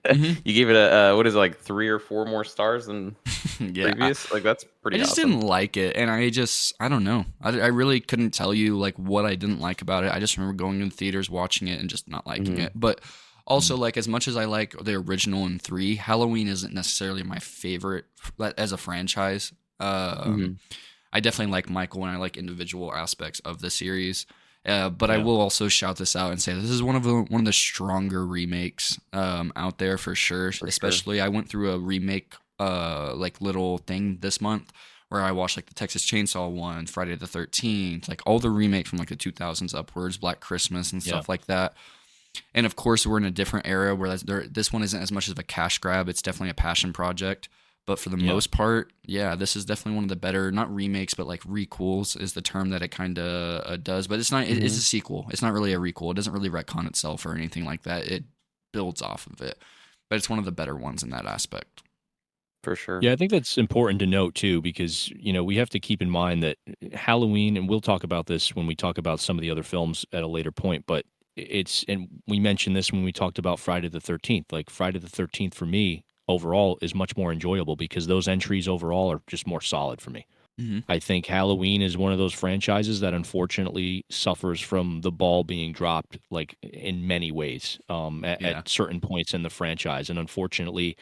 You gave it a what is it, like 3 or 4 more stars than previous? Like that's pretty. I just didn't like it, and I don't know. I really couldn't tell you like what I didn't like about it. I just remember going to the theaters, watching it, and just not liking it. But also, like as much as I like the original and 3, Halloween isn't necessarily my favorite as a franchise. I definitely like Michael, and I like individual aspects of the series. But I will also shout this out and say this is one of the stronger remakes out there for sure. Especially, I went through a remake like little thing this month where I watched like the Texas Chainsaw one, Friday the 13th, like all the remakes from like the 2000s upwards, Black Christmas and stuff like that. And of course, we're in a different era where this one isn't as much of a cash grab. It's definitely a passion project. But for the most part, this is definitely one of the better, not remakes, but like requels is the term that it kind of does. But it's not, it's a sequel. It's not really a requel. It doesn't really retcon itself or anything like that. It builds off of it. But it's one of the better ones in that aspect. For sure. Yeah, I think that's important to note too, because, we have to keep in mind that Halloween, and we'll talk about this when we talk about some of the other films at a later point, but and we mentioned this when we talked about Friday the 13th. Like Friday the 13th for me, overall is much more enjoyable because those entries overall are just more solid for me. I think Halloween is one of those franchises that unfortunately suffers from the ball being dropped like in many ways at certain points in the franchise. And unfortunately,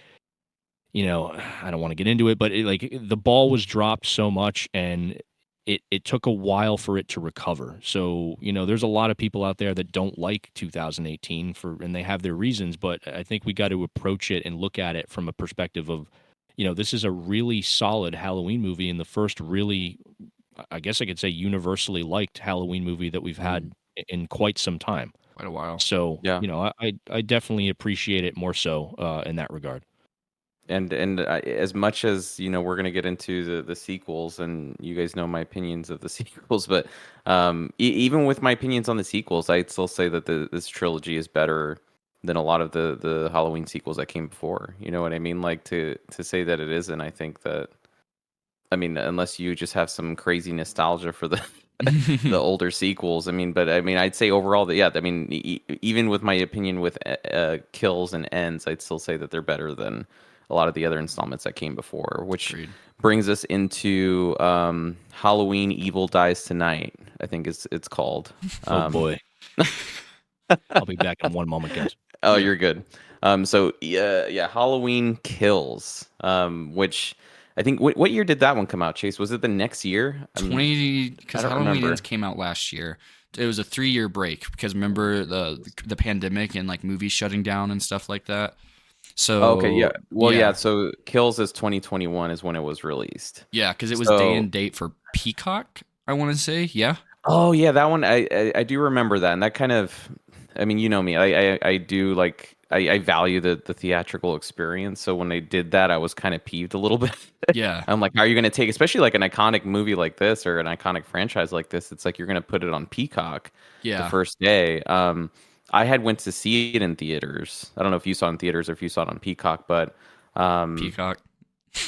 I don't want to get into it, but the ball was dropped so much and it took a while for it to recover. So, there's a lot of people out there that don't like 2018 and they have their reasons, but I think we got to approach it and look at it from a perspective of, this is a really solid Halloween movie and the first really, I guess I could say universally liked Halloween movie that we've had in quite some time. Quite a while. So, I definitely appreciate it more so in that regard. And as much as we're going to get into the sequels, and you guys know my opinions of the sequels, but even with my opinions on the sequels, I'd still say that this trilogy is better than a lot of the Halloween sequels that came before. You know what I mean? Like to say that it isn't, I think that I mean, unless you just have some crazy nostalgia for the the older sequels. I mean, but I mean, I'd say overall that yeah. I mean, even with my opinion with kills and ends, I'd still say that they're better than a lot of the other installments that came before. Which Agreed. brings us into Halloween: Evil Dies Tonight. I think it's called. Oh boy. I'll be back in one moment, guys. Oh, you're good. So yeah, Halloween Kills. Which I think what year did that one come out, Chase? Was it the next year? 20 because I don't Halloween remember. Ends came out last year. It was a 3-year break because remember the pandemic and like movies shutting down and stuff like that. So Oh, okay, yeah. Well, yeah. So Kills is 2021 is when it was released. yeah, because it was So- day and date for Peacock. I want to say yeah. Oh yeah, that one I do remember that, and that kind of, I mean, you know me, I do like I value the theatrical experience. So when they did that, I was kind of peeved a little bit. Yeah. I'm like, how are you going to take, especially like an iconic movie like this or an iconic franchise like this? It's like you're going to put it on Peacock the Yeah. first day. I had went to see it in theaters. I don't know if you saw it in theaters or if you saw it on Peacock, but Peacock.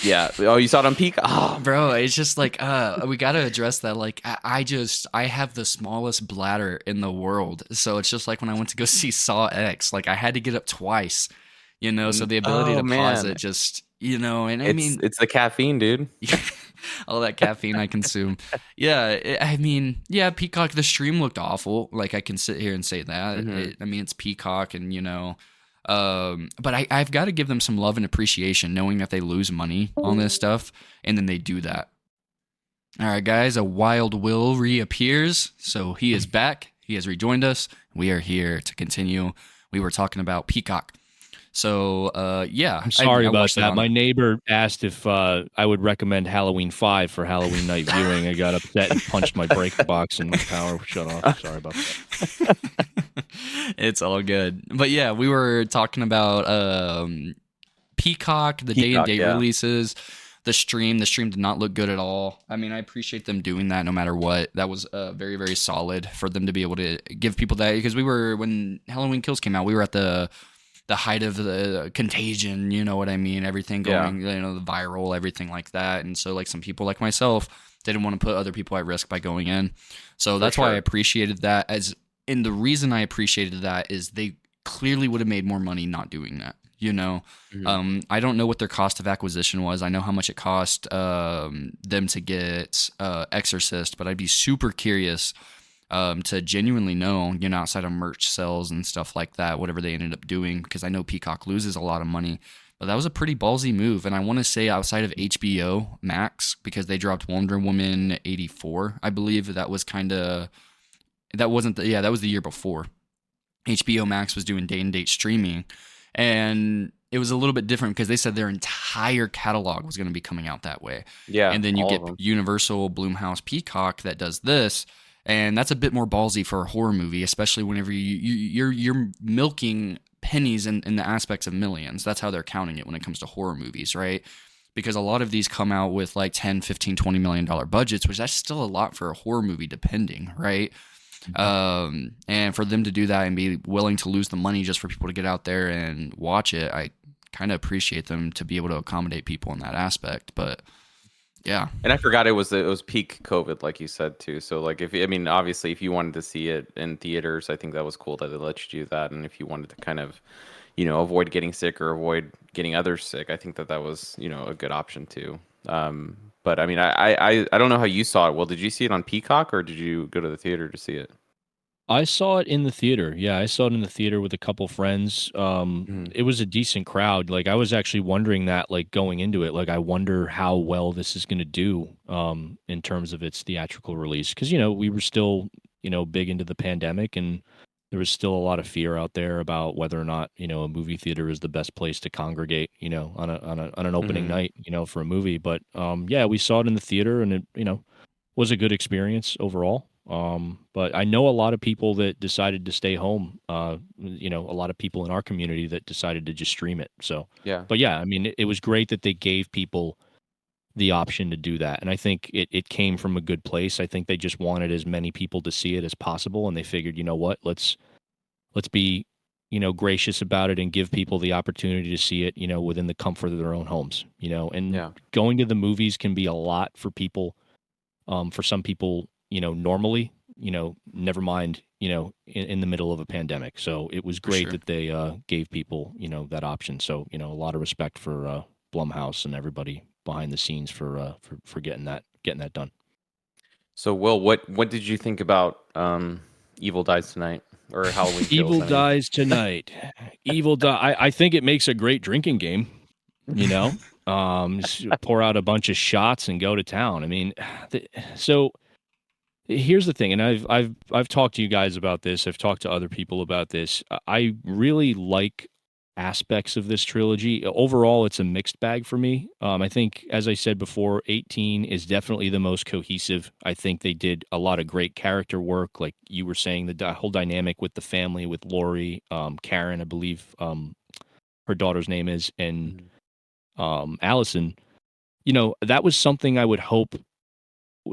yeah. Oh, you saw it on Peacock. Oh, Bro, it's just like we got to address that. Like I have the smallest bladder in the world, so it's just like when I went to go see Saw X, like I had to get up twice, you know. So the ability to pause man. it, just you know, and I mean, it's the caffeine, dude. all that caffeine I consume. Yeah, I mean, yeah, Peacock. The stream looked awful. Like I can sit here and say that. I mean, it's Peacock, and you know. But I've got to give them some love and appreciation, knowing that they lose money on this stuff, and then they do that. All right, guys, a Wild Will reappears, so he is back. He has rejoined us. We are here to continue. We were talking about Peacock. So, yeah. I'm sorry I about watched it that. on- My neighbor asked if I would recommend Halloween 5 for Halloween night viewing. I got upset and punched my breaker box and my power shut off. Sorry about that. It's all good. But yeah, we were talking about Peacock, the day and date yeah. releases, the stream. The stream did not look good at all. I mean, I appreciate them doing that no matter what. That was very, very solid for them to be able to give people that, because when Halloween Kills came out, we were at the height of the contagion, you know what I mean? Everything going, you know, the viral, everything like that. And so like some people like myself didn't want to put other people at risk by going in. So that's why I appreciated that. And the reason I appreciated that is they clearly would have made more money not doing that. You know, I don't know what their cost of acquisition was. I know how much it cost them to get Exorcist, but I'd be super curious to genuinely know, you know, outside of merch sales and stuff like that, whatever they ended up doing, because I know Peacock loses a lot of money. But that was a pretty ballsy move. And I want to say outside of HBO Max, because they dropped Wonder Woman 84, I believe that was that was the year before. HBO Max was doing day and date streaming. And it was a little bit different because they said their entire catalog was going to be coming out that way. Yeah. And then you all get of them. Universal, Blumhouse, Peacock that does this. And that's a bit more ballsy for a horror movie, especially whenever you're milking pennies in the aspects of millions. That's how they're counting it when it comes to horror movies, right? Because a lot of these come out with like 10, 15, $20 million budgets, which that's still a lot for a horror movie, depending, right? And for them to do that and be willing to lose the money just for people to get out there and watch it, I kind of appreciate them to be able to accommodate people in that aspect. But yeah, And I forgot it was peak COVID, like you said too. So like obviously if you wanted to see it in theaters, I think that was cool that they let you do that. And if you wanted to kind of, you know, avoid getting sick or avoid getting others sick, I think that was, you know, a good option too. But I mean, I don't know how you saw it. Well, did you see it on Peacock or did you go to the theater to see it? I saw it in the theater. Yeah, I saw it in the theater with a couple friends. It was a decent crowd. Like I was actually wondering that, like going into it, like I wonder how well this is going to do in terms of its theatrical release. Because, you know, we were still, you know, big into the pandemic and there was still a lot of fear out there about whether or not, you know, a movie theater is the best place to congregate, you know, on an opening night, you know, for a movie. But yeah, we saw it in the theater and it, you know, was a good experience overall. But I know a lot of people that decided to stay home, you know, a lot of people in our community that decided to just stream it. So, Yeah. but yeah, I mean, it was great that they gave people the option to do that. And I think it came from a good place. I think they just wanted as many people to see it as possible. And they figured, you know what, let's be gracious about it and give people the opportunity to see it, within the comfort of their own homes, and Yeah. going to the movies can be a lot for people. For some people, normally, never mind, in the middle of a pandemic. So it was great sure. that they gave people, that option. So, a lot of respect for Blumhouse and everybody behind the scenes for getting that done. So, Will, what did you think about Evil Dies Tonight or Halloween Kills? Evil I mean, Dies Tonight. I think it makes a great drinking game. Just pour out a bunch of shots and go to town. I mean, so here's the thing, and I've talked to you guys about this. I've talked to other people about this. I really like aspects of this trilogy. Overall, it's a mixed bag for me. I think, as I said before, 18 is definitely the most cohesive. I think they did a lot of great character work, like you were saying, the whole dynamic with the family, with Lori, Karen, I believe her daughter's name is, and Allison. That was something I would hope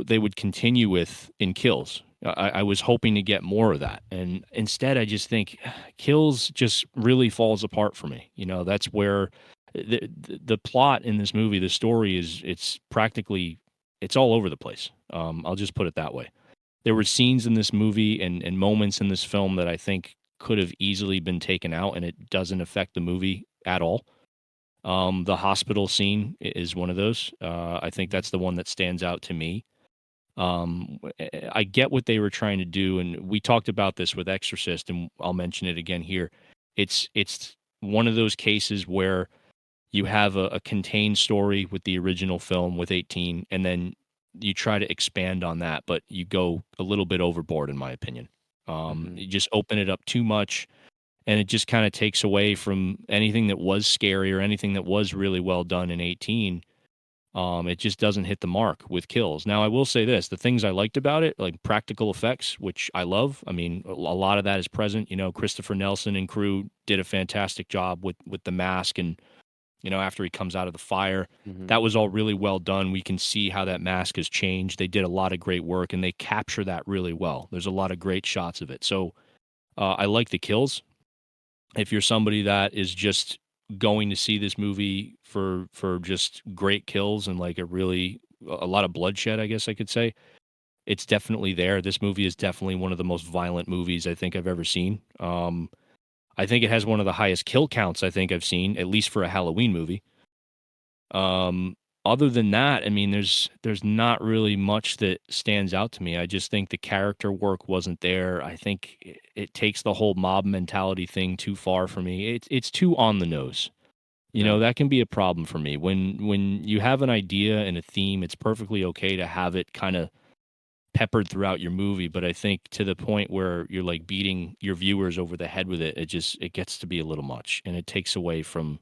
they would continue with in Kills. I was hoping to get more of that, and instead, I just think Kills just really falls apart for me. That's where the plot in this movie, the story it's all over the place. I'll just put it that way. There were scenes in this movie and moments in this film that I think could have easily been taken out, and it doesn't affect the movie at all. The hospital scene is one of those. I think that's the one that stands out to me. I get what they were trying to do, and we talked about this with Exorcist, and I'll mention it again here. It's one of those cases where you have a contained story with the original film with 18, and then you try to expand on that, but you go a little bit overboard, in my opinion. You just open it up too much, and it just kind of takes away from anything that was scary or anything that was really well done in 18. It just doesn't hit the mark with Kills. Now, I will say this: the things I liked about it, like practical effects, which I love. I mean, a lot of that is present. Christopher Nelson and crew did a fantastic job with the mask, and after he comes out of the fire, that was all really well done. We can see how that mask has changed. They did a lot of great work, and they capture that really well. There's a lot of great shots of it. So I like the Kills. If you're somebody that is just going to see this movie for just great kills and like a lot of bloodshed, I guess I could say, it's definitely there. This movie is definitely one of the most violent movies I think I've ever seen. I think it has one of the highest kill counts I think I've seen, at least for a Halloween movie. Other than that, I mean, there's not really much that stands out to me. I just think the character work wasn't there. I think it takes the whole mob mentality thing too far for me. It's too on the nose. That can be a problem for me. When you have an idea and a theme, it's perfectly okay to have it kind of peppered throughout your movie. But I think to the point where you're like beating your viewers over the head with it, it gets to be a little much, and it takes away from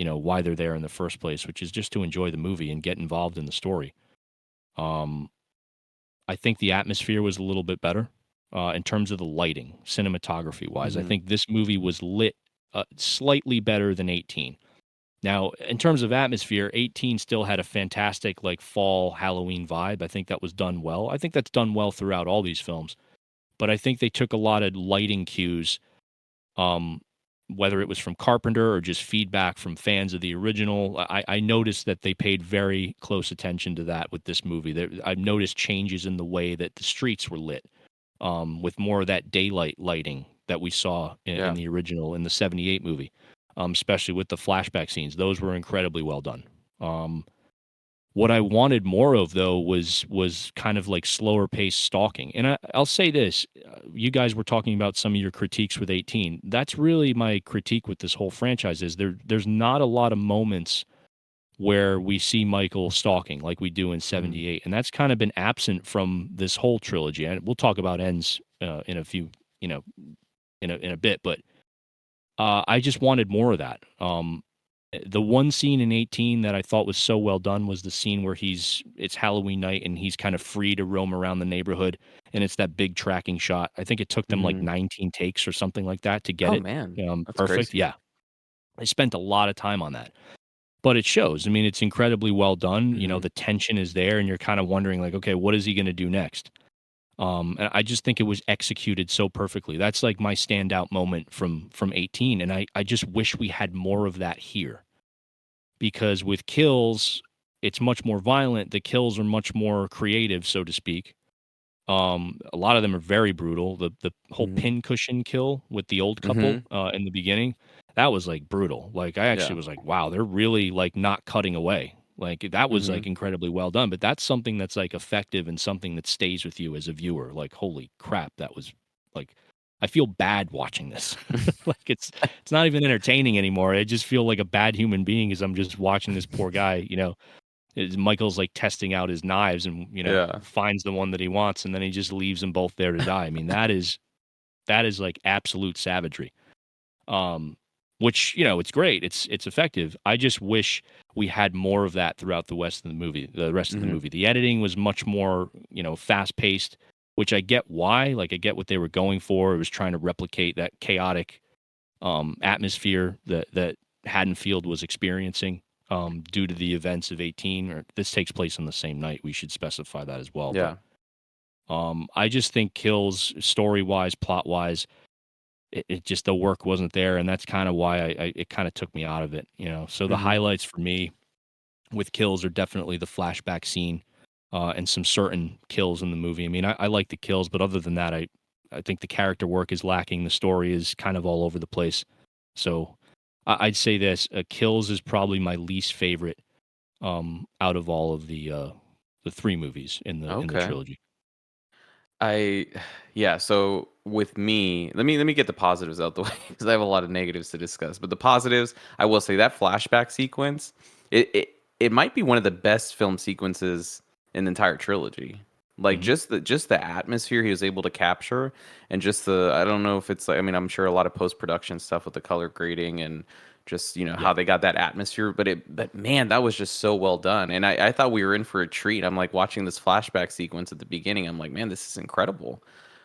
why they're there in the first place, which is just to enjoy the movie and get involved in the story. I think the atmosphere was a little bit better in terms of the lighting, cinematography wise. I think this movie was lit slightly better than 18. Now, in terms of atmosphere, 18 still had a fantastic like fall Halloween vibe. I think that was done well. I think that's done well throughout all these films. But I think they took a lot of lighting cues, whether it was from Carpenter or just feedback from fans of the original. I noticed that they paid very close attention to that with this movie. I've noticed changes in the way that the streets were lit, with more of that daylight lighting that we saw in the original, in the 78 movie, especially with the flashback scenes. Those were incredibly well done. What I wanted more of, though, was kind of like slower paced stalking. And I'll say this, you guys were talking about some of your critiques with 18. That's really my critique with this whole franchise is there's not a lot of moments where we see Michael stalking like we do in 78. And that's kind of been absent from this whole trilogy. And we'll talk about ends in a few, in a bit, but I just wanted more of that. The one scene in 18 that I thought was so well done was the scene where it's Halloween night and he's kind of free to roam around the neighborhood, and it's that big tracking shot. I think it took them like 19 takes or something like that to get it man, that's perfect. crazy. Yeah. They spent a lot of time on that. But it shows. I mean, it's incredibly well done. The tension is there and you're kind of wondering like, okay, what is he going to do next? And I just think it was executed so perfectly. That's like my standout moment from 18. And I just wish we had more of that here. Because with kills, it's much more violent. The kills are much more creative, so to speak. A lot of them are very brutal. The whole Mhm. pincushion kill with the old couple Mhm. in the beginning, that was like brutal. Like I actually Yeah. was like, wow, they're really like not cutting away. Like that was like Mhm. incredibly well done. But that's something that's like effective and something that stays with you as a viewer. Like holy crap, that was like I feel bad watching this. Like it's not even entertaining anymore. I just feel like a bad human being as I'm just watching this poor guy, Michael's like testing out his knives and Yeah. finds the one that he wants and then he just leaves them both there to die. I mean that is like absolute savagery. Um which it's great. It's effective. I just wish we had more of that throughout the rest of the movie. Mhm. The editing was much more fast paced, which I get why. Like I get what they were going for. It was trying to replicate that chaotic atmosphere that Haddonfield was experiencing due to the events of 18. Or this takes place on the same night. We should specify that as well. Yeah. But I just think Kills, story wise, plot wise, it just the work wasn't there, and that's kind of why it kind of took me out of it. So the Mhm. highlights for me with Kills are definitely the flashback scene and some certain kills in the movie. I mean, I like the kills, but other than that, I think the character work is lacking. The story is kind of all over the place. So I'd say this: Kills is probably my least favorite out of all of the three movies in the Okay. trilogy. I yeah, so with me, let me get the positives out the way because I have a lot of negatives to discuss. But the positives, I will say that flashback sequence, it might be one of the best film sequences in the entire trilogy. Like Hmm. just the atmosphere he was able to capture and just the I don't know if it's like I mean I'm sure a lot of post-production stuff with the color grading and just Yeah. how they got that atmosphere but man that was just so well done and I thought we were in for a treat. I'm like watching this flashback sequence at the beginning. I'm like, man, this is incredible.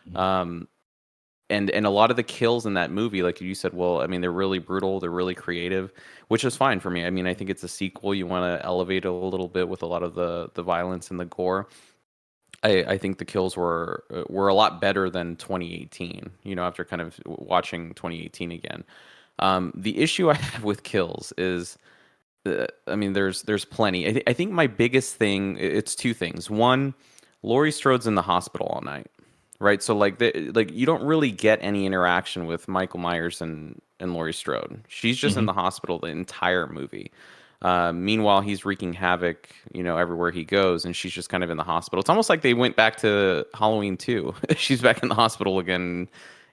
Mhm. um and a lot of the kills in that movie, like you said, well, I mean, they're really brutal, they're really creative, which is fine for me. I mean, I think it's a sequel, you want to elevate a little bit with a lot of the violence and the gore. I think the kills were a lot better than 2018. After kind of watching 2018 again. The issue I have with kills is, I mean, there's plenty. I think my biggest thing, it's two things. One, Laurie Strode's in the hospital all night, right? So like you don't really get any interaction with Michael Myers and Laurie Strode. She's just in Hmm. the hospital the entire movie. Meanwhile, he's wreaking havoc, everywhere he goes, and she's just kind of in the hospital. It's almost like they went back to Halloween 2. She's back in the hospital again,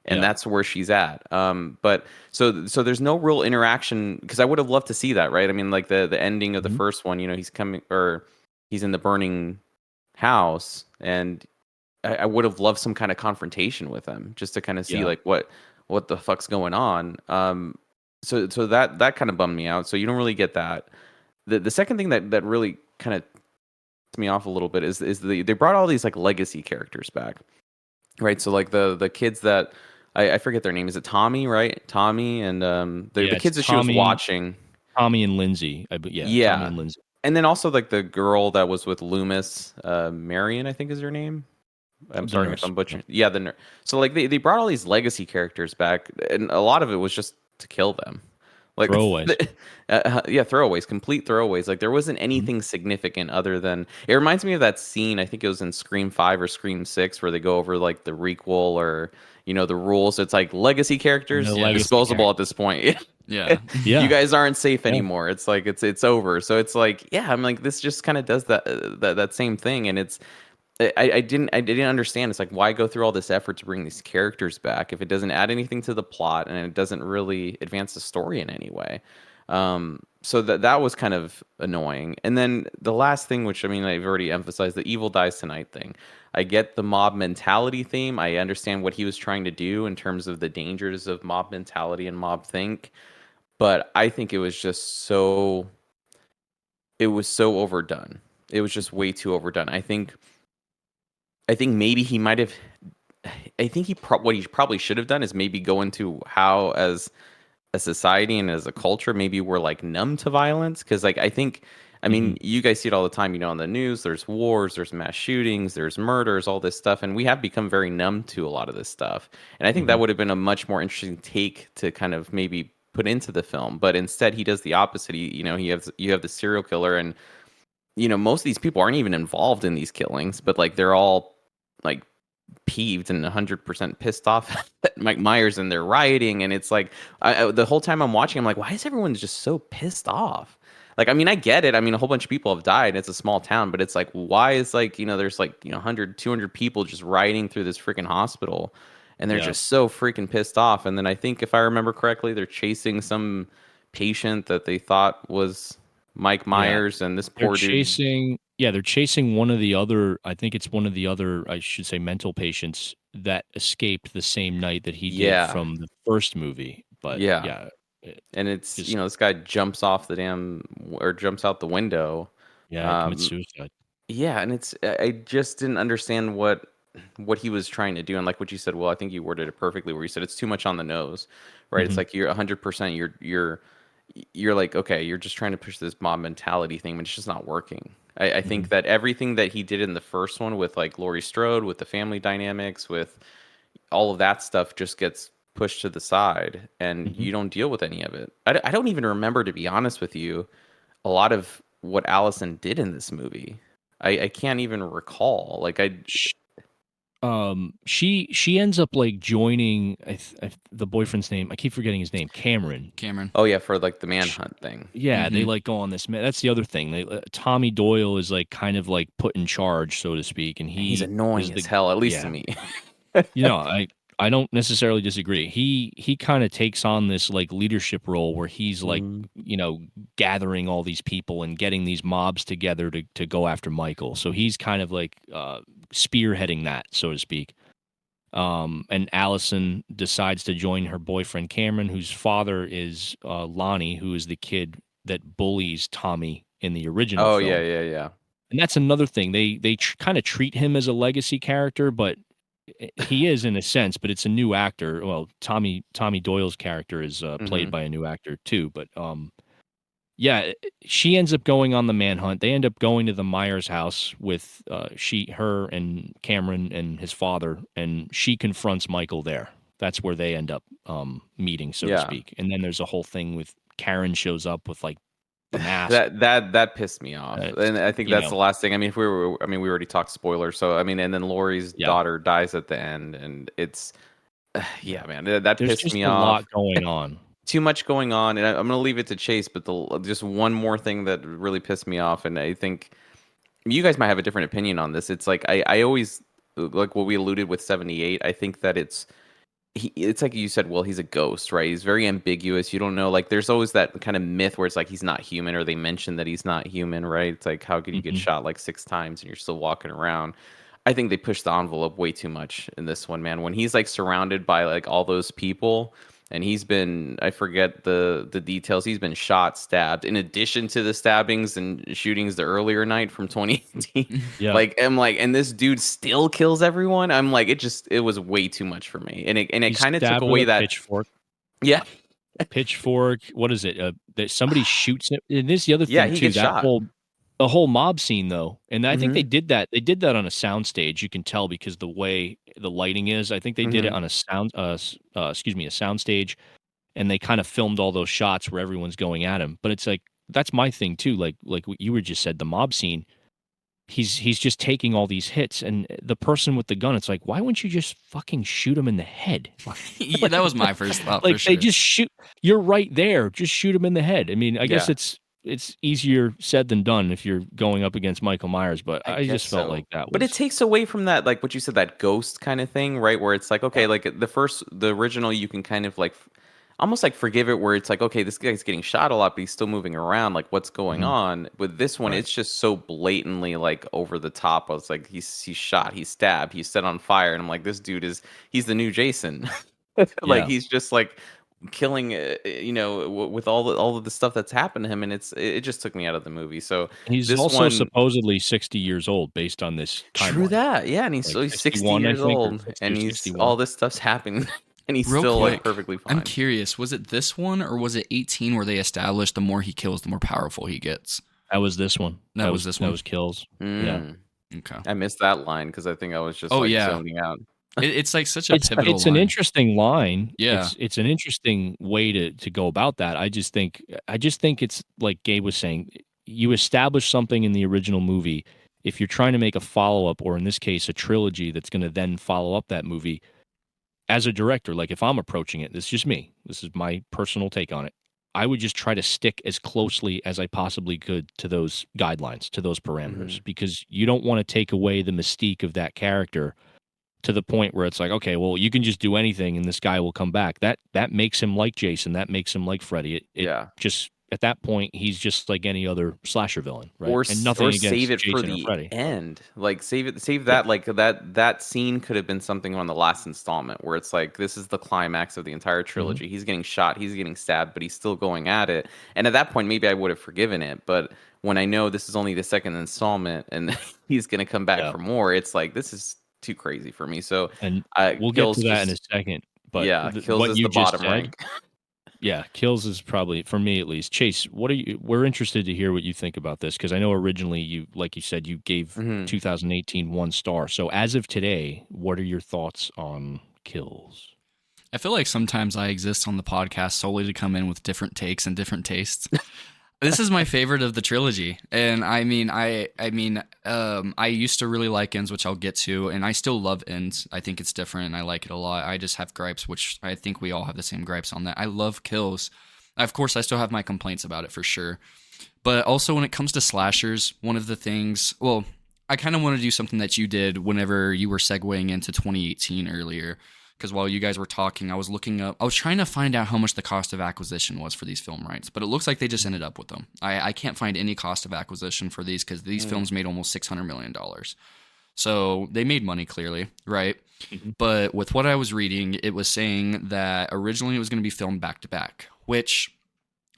and Yeah. that's where she's at. But so there's no real interaction because I would have loved to see that, right? I mean, like the ending of the Hmm. first one, he's coming or he's in the burning house, and I would have loved some kind of confrontation with him just to kind of see Yeah. like what the fuck's going on. So that kind of bummed me out. So you don't really get that. The second thing that really kind of pissed me off a little bit is they brought all these like legacy characters back, right? So like the kids that I forget their name. Is it Tommy, right? Tommy and the Yeah. It's kids that she was watching. Tommy and Lindsay. Yeah. Tommy Yeah, and Lindsay. and then also like the girl that was with Loomis, Marion, I think is her name. I'm The sorry if nurse. I'm Yeah. butchering. Yeah, so like they brought all these legacy characters back, and a lot of it was just to kill them. Like, Throwaways. yeah, throwaways, complete throwaways. Like there wasn't Mhm. anything significant other than it reminds me of that scene. I think it was in Scream 5 or Scream 6 where they go over like the requel or the rules. It's like legacy characters The Yeah. legacy disposable character. at this point. Yeah. You Yeah. guys aren't safe Yeah. anymore. It's like it's over. So it's like yeah, I'm like this just kind of does that same thing, and it's I didn't understand. It's like why go through all this effort to bring these characters back if it doesn't add anything to the plot and it doesn't really advance the story in any way. So that was kind of annoying. And then the last thing, which I mean I've already emphasized, the evil dies tonight thing. I get the mob mentality theme. I understand what he was trying to do in terms of the dangers of mob mentality and mob think, but I think it was so overdone. It was just way too overdone. I think maybe he might have. I think what he probably should have done is maybe go into how, as a society and as a culture, maybe we're like numb to violence. Because like I think I mean, you guys see it all the time, on the news. There's wars, there's mass shootings, there's murders, all this stuff. And we have become very numb to a lot of this stuff. And I think that would have been a much more interesting take to kind of maybe put into the film. But instead, he does the opposite. You have the serial killer, and most of these people aren't even involved in these killings, but like they're all like peeved and 100% pissed off at Mike Myers, and they're rioting. And it's like the whole time I'm watching, I'm like, why is everyone just so pissed off? Like, I mean, I get it. I mean, a whole bunch of people have died. It's a small town, but it's like, why is like, there's like, 100, 200 people just rioting through this freaking hospital, and they're just so freaking pissed off. And then I think if I remember correctly, they're chasing some patient that they thought was Mike Myers, and this poor dude. They're chasing one of the other, I think it's one of the other, I should say, mental patients that escaped the same night that he did from the first movie. But and it's just, this guy jumps off jumps out the window. Yeah, commits suicide. Yeah, and I just didn't understand what he was trying to do. And like what you said, well, I think you worded it perfectly, where you said it's too much on the nose, right? It's like you're 100%, you're like, okay, you're just trying to push this mob mentality thing, but it's just not working. I think that everything that he did in the first one with like Laurie Strode, with the family dynamics, with all of that stuff, just gets pushed to the side, and you don't deal with any of it. I don't even remember, to be honest with you, a lot of what Allison did in this movie. I can't even recall. Like she ends up like joining the boyfriend's name. I keep forgetting his name. Cameron. Oh yeah, for like the manhunt thing. Yeah, they like go on this. That's the other thing. Tommy Doyle is like kind of like put in charge, so to speak, and he's annoying as hell, at least to me. I don't necessarily disagree. He kind of takes on this like leadership role where he's like, gathering all these people and getting these mobs together to go after Michael. So he's kind of like spearheading that, so to speak. And Allison decides to join her boyfriend Cameron, whose father is Lonnie, who is the kid that bullies Tommy in the original film. Yeah. And that's another thing. They kind of treat him as a legacy character, but he is in a sense, but it's a new actor. Well, Tommy Doyle's character is played by a new actor too. But she ends up going on the manhunt. They end up going to the Myers house with her and Cameron and his father, and she confronts Michael there. That's where they end up meeting, so to speak. And then there's a whole thing with Karen shows up with like the mask. That pissed me off, and I think that's the last thing. I mean, we already talked spoilers, so I mean, and then Laurie's daughter dies at the end, and it's man, that pissed me off. There's a lot going on. Too much going on, and I'm going to leave it to Chase. But just one more thing that really pissed me off, and I think you guys might have a different opinion on this. It's like I always like what we alluded with 78. I think that it's like you said, well, he's a ghost, right? He's very ambiguous. You don't know, like there's always that kind of myth where it's like he's not human, or they mention that he's not human, right? It's like, how could you get shot like 6 times and you're still walking around? I think they pushed the envelope way too much in this one, man. When he's like surrounded by like all those people, and he's been, I forget the details, he's been shot, stabbed, in addition to the stabbings and shootings the earlier night from 2018. Yeah. I'm like, and this dude still kills everyone. I'm like, it was way too much for me. And it kind of took away that pitchfork. Yeah. Pitchfork. What is it? That somebody shoots him. And this is the other thing he too. gets shot. The whole mob scene though. And I think they did that. They did that on a soundstage. You can tell because the way the lighting is. I think they did it on a soundstage, and they kind of filmed all those shots where everyone's going at him. But it's like, that's my thing too. Like what you were just said, the mob scene, he's just taking all these hits, and the person with the gun, it's like, why wouldn't you just fucking shoot him in the head? Yeah, that was my first thought. Like for sure. They just shoot. You're right there. Just shoot him in the head. I mean, I guess it's easier said than done if you're going up against Michael Myers, but I just felt like that was... But it takes away from that, like what you said, that ghost kind of thing, right? Where it's like, okay, like the original, you can kind of like almost like forgive it, where it's like, okay, this guy's getting shot a lot, but he's still moving around. Like, what's going on? With this one, it's just so blatantly like over the top. I was like, he's shot, he's stabbed, he's set on fire, and I'm like, this dude he's the new Jason. Like he's just like killing, with all of the stuff that's happened to him, and it just took me out of the movie. So he's also supposedly 60 years old based on this timeline. True that, yeah, and he's like 60 years old, and he's 61. All this stuff's happening, and he's still like perfectly fine. I'm curious, was it this one or was it 18 where they established the more he kills, the more powerful he gets? That was this one. That was this one? That was Kills. Yeah. Okay. I missed that line because I think I was just zoning out. It's like such a pivotal It's line. an interesting line. Yeah. It's an interesting way to go about that. I just think it's like Gabe was saying, you establish something in the original movie. If you're trying to make a follow-up, or in this case, a trilogy that's going to then follow up that movie, as a director, like if I'm approaching it, this is just me. This is my personal take on it. I would just try to stick as closely as I possibly could to those guidelines, to those parameters, because you don't want to take away the mystique of that character to the point where it's like, okay, well, you can just do anything and this guy will come back. That makes him like Jason. That makes him like Freddy. It just, at that point, he's just like any other slasher villain, right? And nothing against save it Jason for the end. Like save that. Like that scene could have been something on the last installment where it's like, this is the climax of the entire trilogy. He's getting shot, he's getting stabbed, but he's still going at it. And at that point, maybe I would have forgiven it. But when I know this is only the second installment and he's going to come back for more, it's like, this is too crazy for me. So, and we'll get to that in a second. But Kills is the bottom rank. Yeah, Kills is probably, for me at least. Chase, we're interested to hear what you think about this, because I know originally you, like you said, you gave 2018 1 star. So as of today, what are your thoughts on Kills? I feel like sometimes I exist on the podcast solely to come in with different takes and different tastes. This is my favorite of the trilogy, and I used to really like Ends, which I'll get to, and I still love Ends. I think it's different, and I like it a lot. I just have gripes, which I think we all have the same gripes on that. I love Kills. Of course, I still have my complaints about it for sure, but also when it comes to slashers, one of the things, well, I kind of want to do something that you did whenever you were segueing into 2018 earlier. Because while you guys were talking, I was trying to find out how much the cost of acquisition was for these film rights, but it looks like they just ended up with them. I can't find any cost of acquisition for these because these films made almost $600 million. So they made money, clearly, right? But with what I was reading, it was saying that originally it was going to be filmed back-to-back, which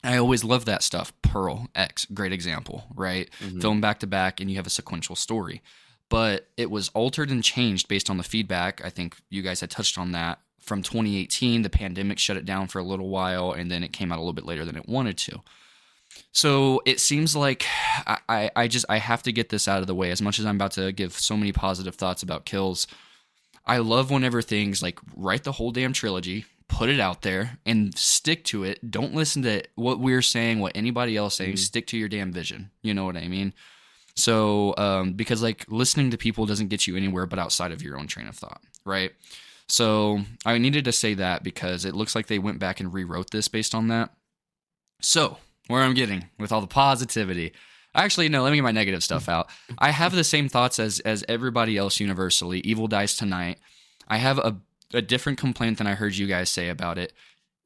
I always love that stuff. Pearl, X, great example, right? Film back-to-back and you have a sequential story. But it was altered and changed based on the feedback. I think you guys had touched on that. From 2018, the pandemic shut it down for a little while, and then it came out a little bit later than it wanted to. So it seems like I have to get this out of the way. As much as I'm about to give so many positive thoughts about Kills, I love whenever things like write the whole damn trilogy, put it out there, and stick to it. Don't listen to what we're saying, what anybody else saying. Stick to your damn vision. You know what I mean? So, because like listening to people doesn't get you anywhere but outside of your own train of thought, right? So I needed to say that because it looks like they went back and rewrote this based on that. So where I'm getting with all the positivity, actually, no, let me get my negative stuff out. I have the same thoughts as everybody else universally. Evil Dies Tonight. I have a different complaint than I heard you guys say about it.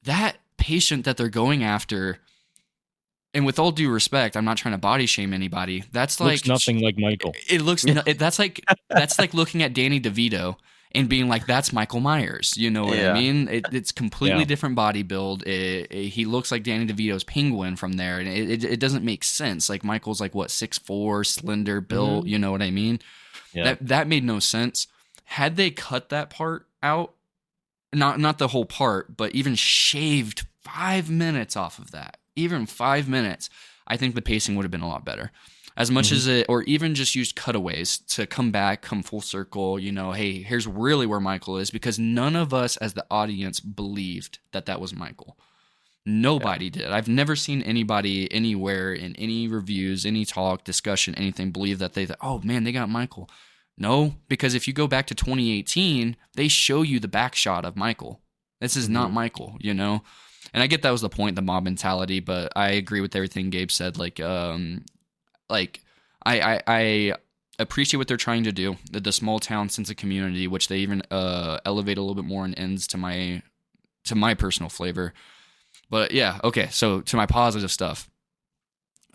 That patient that they're going after, and with all due respect, I'm not trying to body shame anybody. That's like looks nothing like Michael. It looks that's like looking at Danny DeVito and being like, that's Michael Myers. You know what I mean? It's completely different body build. He looks like Danny DeVito's Penguin from there, and it doesn't make sense. Like Michael's like what 6'4", slender built. You know what I mean? Yeah. That made no sense. Had they cut that part out, not the whole part, but even shaved 5 minutes off of that. Even 5 minutes, I think the pacing would have been a lot better. As much as it, or even just used cutaways to come back, come full circle, you know, hey, here's really where Michael is, because none of us as the audience believed that was Michael. Nobody did. I've never seen anybody anywhere in any reviews, any talk, discussion, anything, believe that oh man, they got Michael. No, because if you go back to 2018, they show you the back shot of Michael. This is not Michael, you know? And I get that was the point, the mob mentality, but I agree with everything Gabe said. I appreciate what they're trying to do. The small town sense of community, which they even elevate a little bit more in Ends to my personal flavor. But yeah, okay. So to my positive stuff.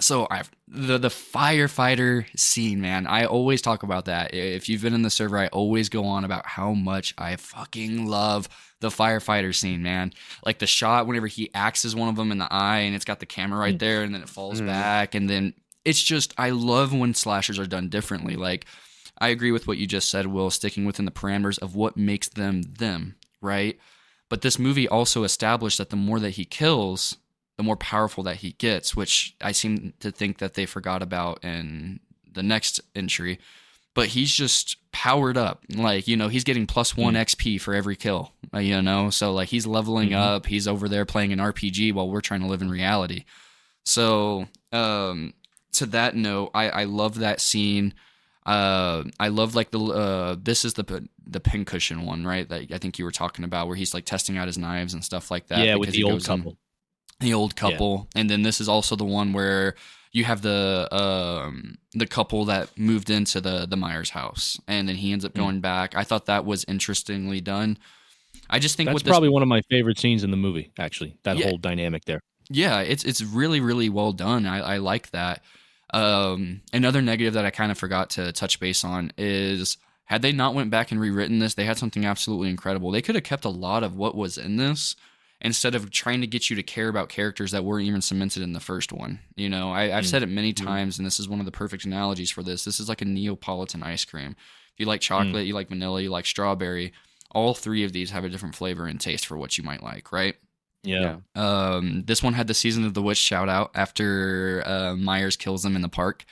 So the firefighter scene, man. I always talk about that. If you've been in the server, I always go on about how much I fucking love the firefighter scene, man. Like the shot whenever he axes one of them in the eye and it's got the camera right there and then it falls back. And then it's just, I love when slashers are done differently. Like I agree with what you just said, Will, sticking within the parameters of what makes them them, right? But this movie also established that the more that he kills, the more powerful that he gets, which I seem to think that they forgot about in the next entry. But he's just powered up. Like, he's getting +1 XP for every kill, So, like, he's leveling up. He's over there playing an RPG while we're trying to live in reality. So, to that note, I love that scene. I love, like, this is the pincushion one, right? That I think you were talking about, where he's, like, testing out his knives and stuff like that. Yeah, with the old couple. The old couple. Yeah. And then this is also the one where you have the couple that moved into the Myers house, and then he ends up going back. I thought that was interestingly done. I just think that's probably one of my favorite scenes in the movie, actually, that whole dynamic there. Yeah, it's really, really well done. I like that. Another negative that I kind of forgot to touch base on is, had they not went back and rewritten this, they had something absolutely incredible. They could have kept a lot of what was in this, instead of trying to get you to care about characters that weren't even cemented in the first one. I've said it many times, and this is one of the perfect analogies for this. This is like a Neapolitan ice cream. If you like chocolate, you like vanilla, you like strawberry, all three of these have a different flavor and taste for what you might like, right? Yeah. This one had the Season of the Witch shout out after Myers kills them in the park.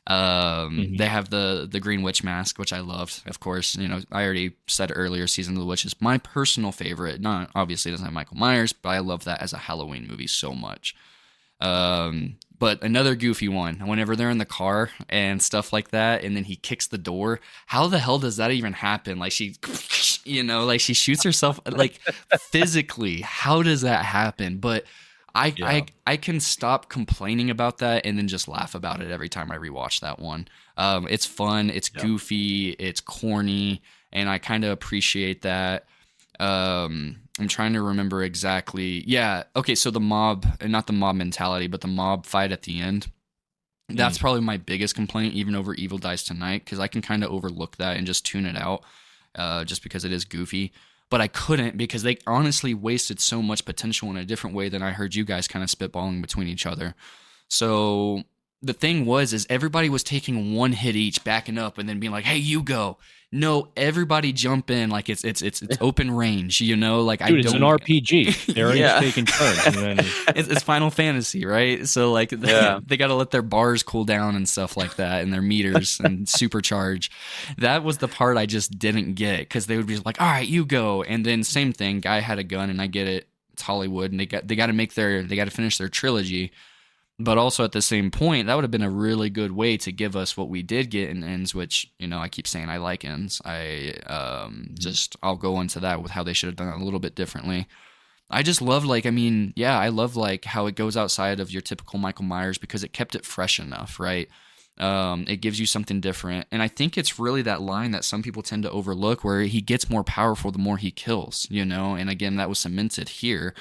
They have the green witch mask, which I loved. Of course, I already said earlier, Season of the Witch is my personal favorite. Not obviously it doesn't have Michael Myers, but I love that as a Halloween movie so much. But another goofy one, whenever they're in the car and stuff like that, and then he kicks the door. How the hell does that even happen? Like she shoots herself, like, physically. How does that happen? But I can stop complaining about that and then just laugh about it every time I rewatch that one. It's fun, it's goofy, it's corny, and I kind of appreciate that. I'm trying to remember exactly. Yeah, okay, so the mob, and not the mob mentality, but the mob fight at the end. That's probably my biggest complaint, even over Evil Dies Tonight, because I can kind of overlook that and just tune it out, just because it is goofy. But I couldn't, because they honestly wasted so much potential in a different way than I heard you guys kind of spitballing between each other. So the thing is everybody was taking one hit each, backing up, and then being like, "Hey, you go." No, everybody jump in like it's open range, Like, dude, it's an RPG. They're just taking turns. It's Final Fantasy, right? So, like, they got to let their bars cool down and stuff like that, and their meters and supercharge. That was the part I just didn't get, because they would be like, "All right, you go," and then same thing. Guy had a gun, and I get it. It's Hollywood, and they got to finish their trilogy. But also at the same point, that would have been a really good way to give us what we did get in Ends, which, I keep saying I like Ends. I'll go into that with how they should have done it a little bit differently. I just love, I love, how it goes outside of your typical Michael Myers, because it kept it fresh enough, right? It gives you something different. And I think it's really that line that some people tend to overlook, where he gets more powerful the more he kills, And again, that was cemented here.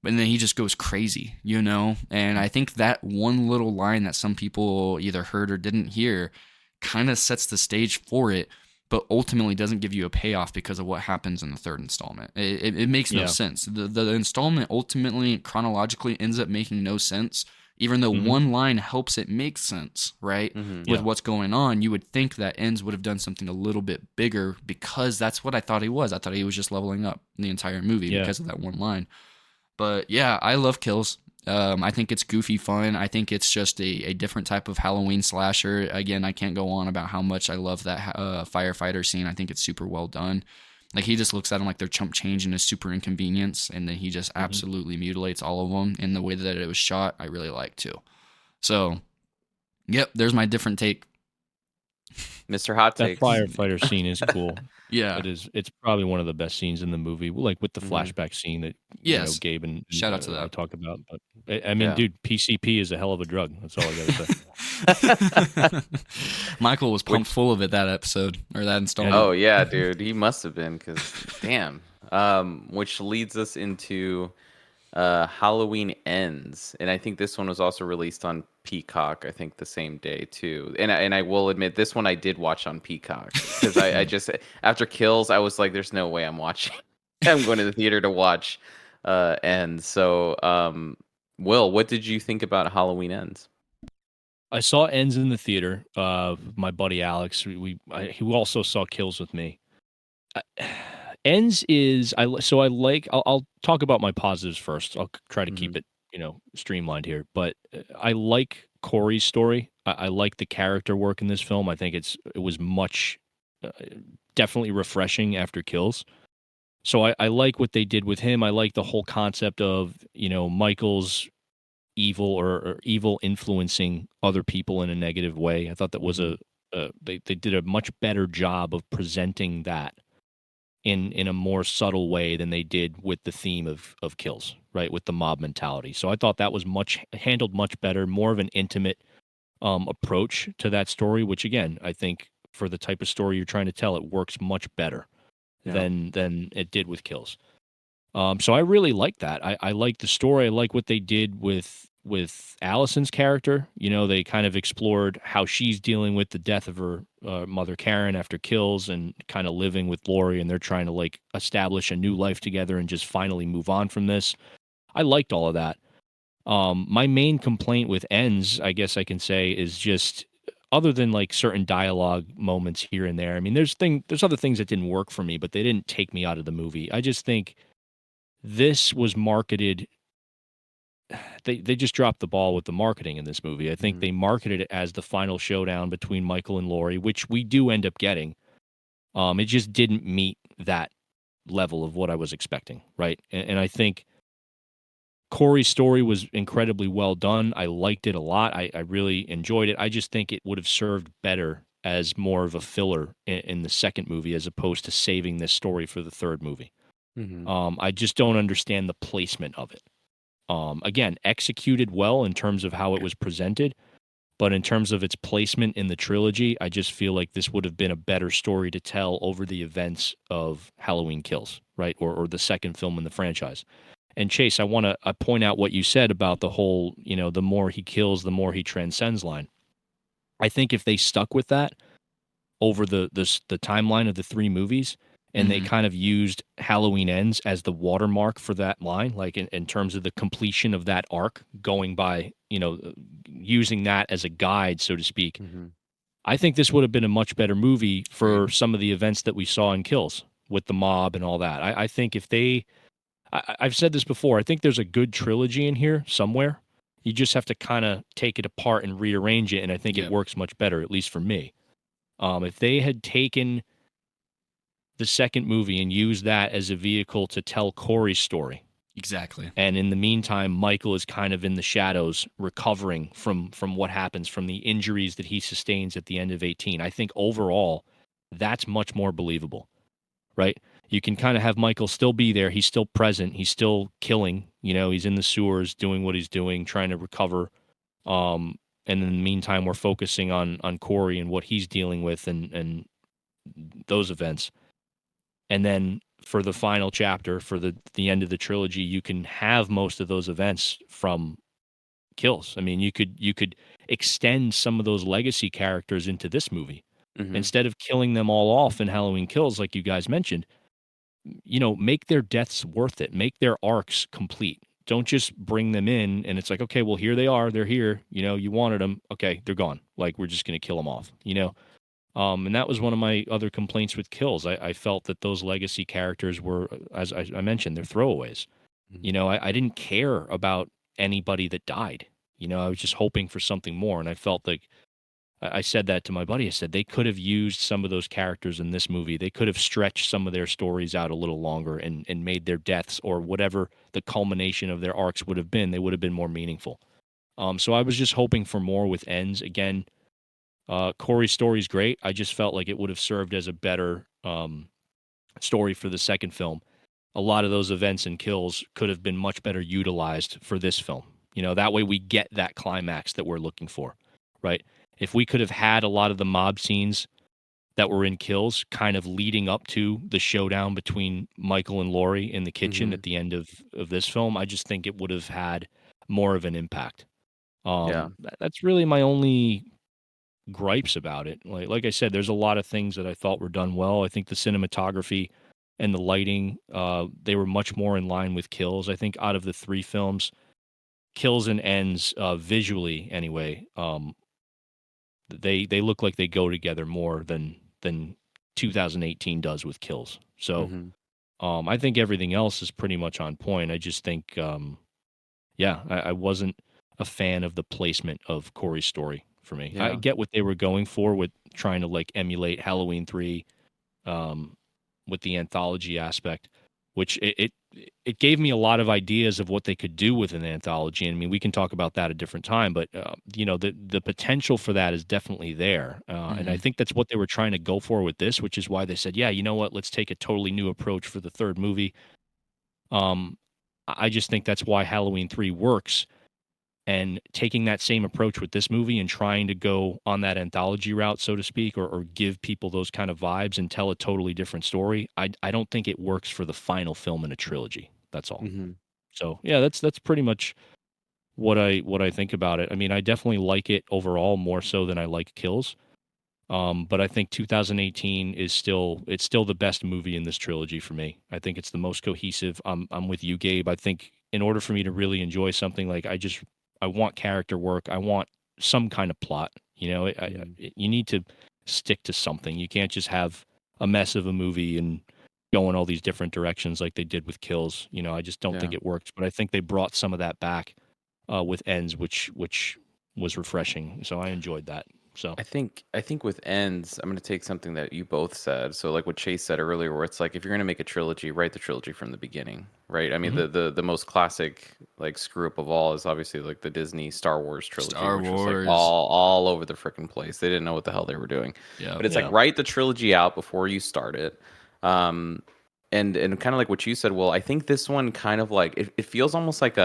And then he just goes crazy, And I think that one little line that some people either heard or didn't hear kind of sets the stage for it, but ultimately doesn't give you a payoff because of what happens in the third installment. It makes no sense. The installment ultimately, chronologically, ends up making no sense, even though one line helps it make sense, right? With what's going on. You would think that Ends would have done something a little bit bigger, because that's what I thought he was. I thought he was just leveling up the entire movie because of that one line. But yeah, I love Kills. I think it's goofy fun. I think it's just a different type of Halloween slasher. Again, I can't go on about how much I love that firefighter scene. I think it's super well done. Like, he just looks at them like they're chump change and is super inconvenience, and then he just absolutely mutilates all of them. And the way that it was shot, I really like too. So, yep, there's my different take. Mr. Hot Take. That firefighter scene is cool. Yeah, it's probably one of the best scenes in the movie, like with the flashback scene that Gabe and shout out to that I talked about. But I mean, dude, PCP is a hell of a drug. That's all I gotta say. Michael was pumped full of it that episode, or that installment. Oh yeah, dude, he must have been, because damn. Which leads us into Halloween Ends, and I think this one was also released on Peacock, I think the same day too. And I will admit, this one I did watch on Peacock, because I just, after Kills, I was like, there's no way I'm watching. I'm going to the theater to watch Ends. So Will, what did you think about Halloween Ends? I saw Ends in the theater. My buddy Alex, he also saw Kills with me. Ends is I'll talk about my positives first. I'll try to keep it streamlined here. But I like Corey's story. I like the character work in this film. I think it was much definitely refreshing after Kills. So I like what they did with him. I like the whole concept of Michael's evil or evil influencing other people in a negative way. I thought that was they did a much better job of presenting that in a more subtle way than they did with the theme of Kills, right? With the mob mentality. So I thought that was handled much better, more of an intimate approach to that story, which again, I think for the type of story you're trying to tell, it works much better than it did with Kills. So I really like that. I like the story. I like what they did with Allison's character. They kind of explored how she's dealing with the death of her mother Karen after Kills, and kind of living with Laurie, and they're trying to like establish a new life together and just finally move on from this. I liked all of that. My main complaint with Ends, I guess I can say, is just other than like certain dialogue moments here and there. I mean, there's other things that didn't work for me, but they didn't take me out of the movie. I just think this was marketed. They just dropped the ball with the marketing in this movie. I think they marketed it as the final showdown between Michael and Laurie, which we do end up getting. It just didn't meet that level of what I was expecting, right? And I think Corey's story was incredibly well done. I liked it a lot. I really enjoyed it. I just think it would have served better as more of a filler in the second movie, as opposed to saving this story for the third movie. I just don't understand the placement of it. Again, executed well in terms of how it was presented, but in terms of its placement in the trilogy, I just feel like this would have been a better story to tell over the events of Halloween Kills, right? Or the second film in the franchise. And Chase, I want to point out what you said about the whole, the more he kills, the more he transcends line. I think if they stuck with that over the timeline of the three movies, and they kind of used Halloween Ends as the watermark for that line, like in terms of the completion of that arc, going by, using that as a guide, so to speak, I think this would have been a much better movie for some of the events that we saw in Kills with the mob and all that. I think if they... I've said this before. I think there's a good trilogy in here somewhere. You just have to kind of take it apart and rearrange it, and I think it works much better, at least for me. If they had taken the second movie and used that as a vehicle to tell Corey's story, exactly, and in the meantime, Michael is kind of in the shadows, recovering from what happens, from the injuries that he sustains at the end of 18. I think overall, that's much more believable, right? You can kind of have Michael still be there. He's still present. He's still killing. He's in the sewers doing what he's doing, trying to recover. And in the meantime, we're focusing on Corey and what he's dealing with and those events. And then for the final chapter, for the end of the trilogy, you can have most of those events from Kills. I mean, you could extend some of those legacy characters into this movie. Instead of killing them all off in Halloween Kills, like you guys mentioned, make their deaths worth it. Make their arcs complete. Don't just bring them in and it's like, okay, well, here they are. They're here. You wanted them. Okay, they're gone. Like, we're just going to kill them off, And that was one of my other complaints with Kills. I felt that those legacy characters were, as I mentioned, they're throwaways. I didn't care about anybody that died. I was just hoping for something more. And I felt like, I said that to my buddy. I said they could have used some of those characters in this movie. They could have stretched some of their stories out a little longer and made their deaths, or whatever the culmination of their arcs would have been, they would have been more meaningful. So I was just hoping for more with Ends. Again, Corey's story is great. I just felt like it would have served as a better story for the second film. A lot of those events and kills could have been much better utilized for this film. That way we get that climax that we're looking for, right? If we could have had a lot of the mob scenes that were in Kills kind of leading up to the showdown between Michael and Laurie in the kitchen at the end of this film, I just think it would have had more of an impact. That's really my only gripes about it. Like I said, there's a lot of things that I thought were done well. I think the cinematography and the lighting, they were much more in line with Kills. I think out of the three films, Kills and Ends, visually anyway, they look like they go together more than 2018 does with Kills. So I think everything else is pretty much on point. I just think yeah, I wasn't a fan of the placement of Corey's story for me. I Yeah. get what they were going for with trying to like emulate Halloween 3 um, with the anthology aspect, which it gave me a lot of ideas of what they could do with an anthology. And I mean, we can talk about that a different time, but you know, the potential for that is definitely there. And I think that's what they were trying to go for with this, which is why they said, yeah, you know what, let's take a totally new approach for the third movie. I just think that's why Halloween 3 works. And taking that same approach with this movie and trying to go on that anthology route, so to speak, or give people those kind of vibes and tell a totally different story, I don't think it works for the final film in a trilogy. That's all. Mm-hmm. So yeah, that's pretty much what I think about it. I mean, I definitely like it overall more so than I like Kills. But I think 2018 is still the best movie in this trilogy for me. I think it's the most cohesive. I'm with you, Gabe. I think in order for me to really enjoy something, like I want character work. I want some kind of plot. You know, you need to stick to something. You can't just have a mess of a movie and go in all these different directions like they did with Kills. You know, I just don't think Yeah. it works. But I think they brought some of that back with Ends, which was refreshing. So I enjoyed that. So I think with Ends, I'm going to take something that you both said. So like what Chase said earlier, where it's like if you're going to make a trilogy, write the trilogy from the beginning, right? I mean, the most classic like screw up of all is obviously like the Disney Star Wars trilogy, Star which was Wars. like all over the freaking place. They didn't know what the hell they were doing. Yeah. But it's Yeah. like write the trilogy out before you start it. And kind of like what you said, well, I think this one kind of like it feels almost like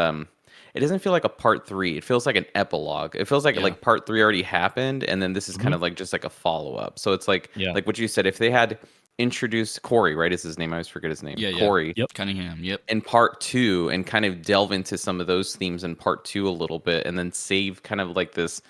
it doesn't feel like a part 3. It feels like an epilogue. It feels like Yeah. like part 3 already happened, and then this is kind of like just like a follow up. So it's like Yeah. like what you said. If they had introduced Corey, right, is his name? I always forget his name. Yeah. Corey. Yep. Cunningham. Yep. In part 2, and kind of delve into some of those themes in part 2 a little bit, and then save kind of like the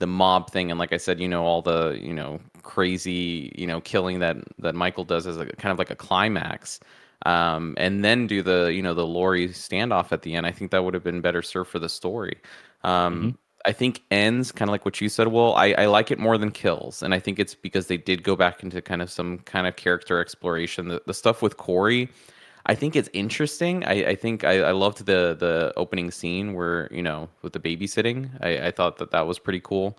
mob thing, and like I said, you know, all the crazy killing that Michael does as a kind of like a climax. And then do the the Lori standoff at the end. I think that would have been better served for the story. I think Ends kind of like what you said. Well, I like it more than Kills, and I think it's because they did go back into kind of some kind of character exploration. The stuff with Corey, I think it's interesting. I think I loved the opening scene where with the babysitting. I thought that was pretty cool.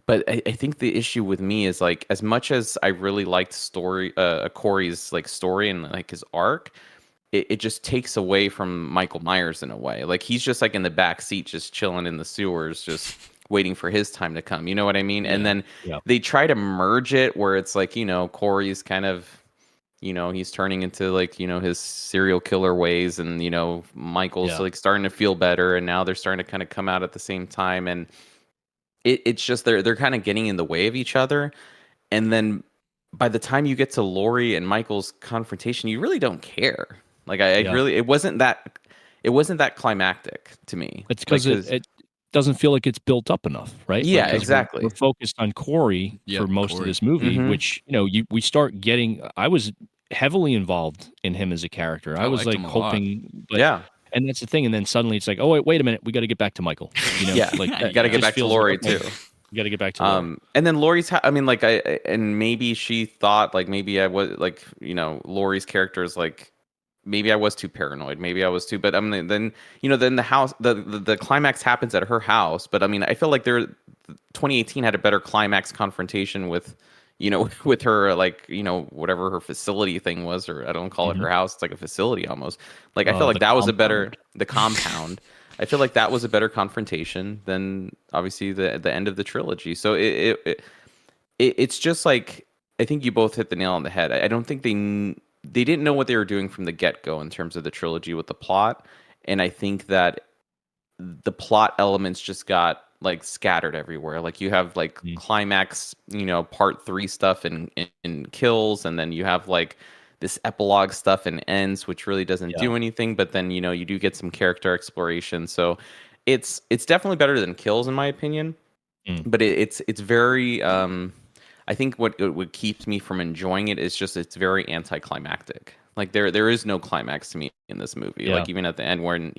But I think the issue with me is like as much as I really liked Corey's like story and like his arc, it just takes away from Michael Myers in a way. Like he's just like in the back seat, just chilling in the sewers, just waiting for his time to come. You know what I mean? And then they try to merge it where it's like Corey's kind of he's turning into like his serial killer ways, and Michael's like starting to feel better, and now they're starting to kind of come out at the same time, and it's just they're kind of getting in the way of each other. And then by the time you get to Laurie and Michael's confrontation, you really don't care. Like I really, it wasn't that climactic to me. It's because it doesn't feel like it's built up enough, right? Yeah, like, exactly. We're focused on Corey for most of this movie, which we start getting. I was heavily involved in him as a character. I was like hoping, but and that's the thing. And then suddenly it's like, oh wait a minute, we got to get back to Michael. Like you got to get back to Laurie too. You got to get back to Laurie. And then Laurie's. I mean, like and maybe she thought like maybe I was like Laurie's character is like. Maybe I was too paranoid. Maybe I was too. But I mean, then the house, the climax happens at her house. But I mean, I feel like 2018 had a better climax confrontation with, with her like whatever her facility thing was, or I don't call it her house. It's like a facility almost. Like I feel like that was the compound. I feel like that was a better confrontation than obviously the end of the trilogy. So it's just like I think you both hit the nail on the head. I don't think they didn't know what they were doing from the get-go in terms of the trilogy with the plot, and I think that the plot elements just got like scattered everywhere. Like you have like climax, part 3 stuff in Kills, and then you have like this epilogue stuff in Ends, which really doesn't do anything, but then you do get some character exploration. So it's definitely better than Kills in my opinion, but it's very I think what keeps me from enjoying it is just it's very anticlimactic. Like there is no climax to me in this movie. Like even at the end when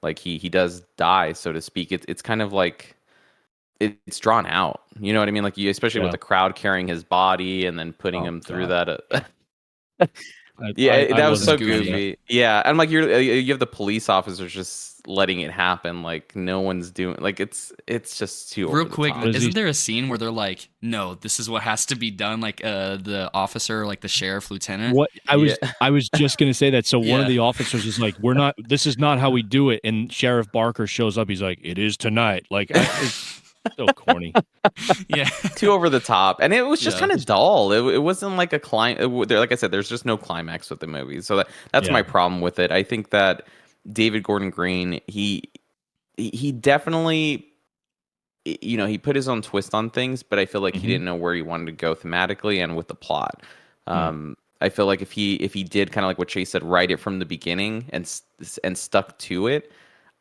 like he does die, so to speak, it's kind of like it's drawn out. You know what I mean? Like especially with the crowd carrying his body and then putting him through that Yeah, that was so wasn't a fan of that. goofy. Yeah, and like you have the police officers just letting it happen. Like no one's doing. Like it's just too Real over the quick, top. Does he- isn't there a scene where they're like, "No, this is what has to be done"? Like, the officer, like the sheriff, lieutenant. What I was Yeah. I was just gonna say that. So one of Yeah. the officers is like, "We're not. This is not how we do it." And Sheriff Barker shows up. He's like, "It is tonight." Like, it's so corny. Yeah. Too over the top, and it was just Yeah. kind of dull. It wasn't like a like I said, there's just no climax with the movie, so that's Yeah. my problem with it. I think that David Gordon Green, he definitely, he put his own twist on things, but I feel like he didn't know where he wanted to go thematically and with the plot. I feel like if he did kind of like what Chase said, write it from the beginning and stuck to it,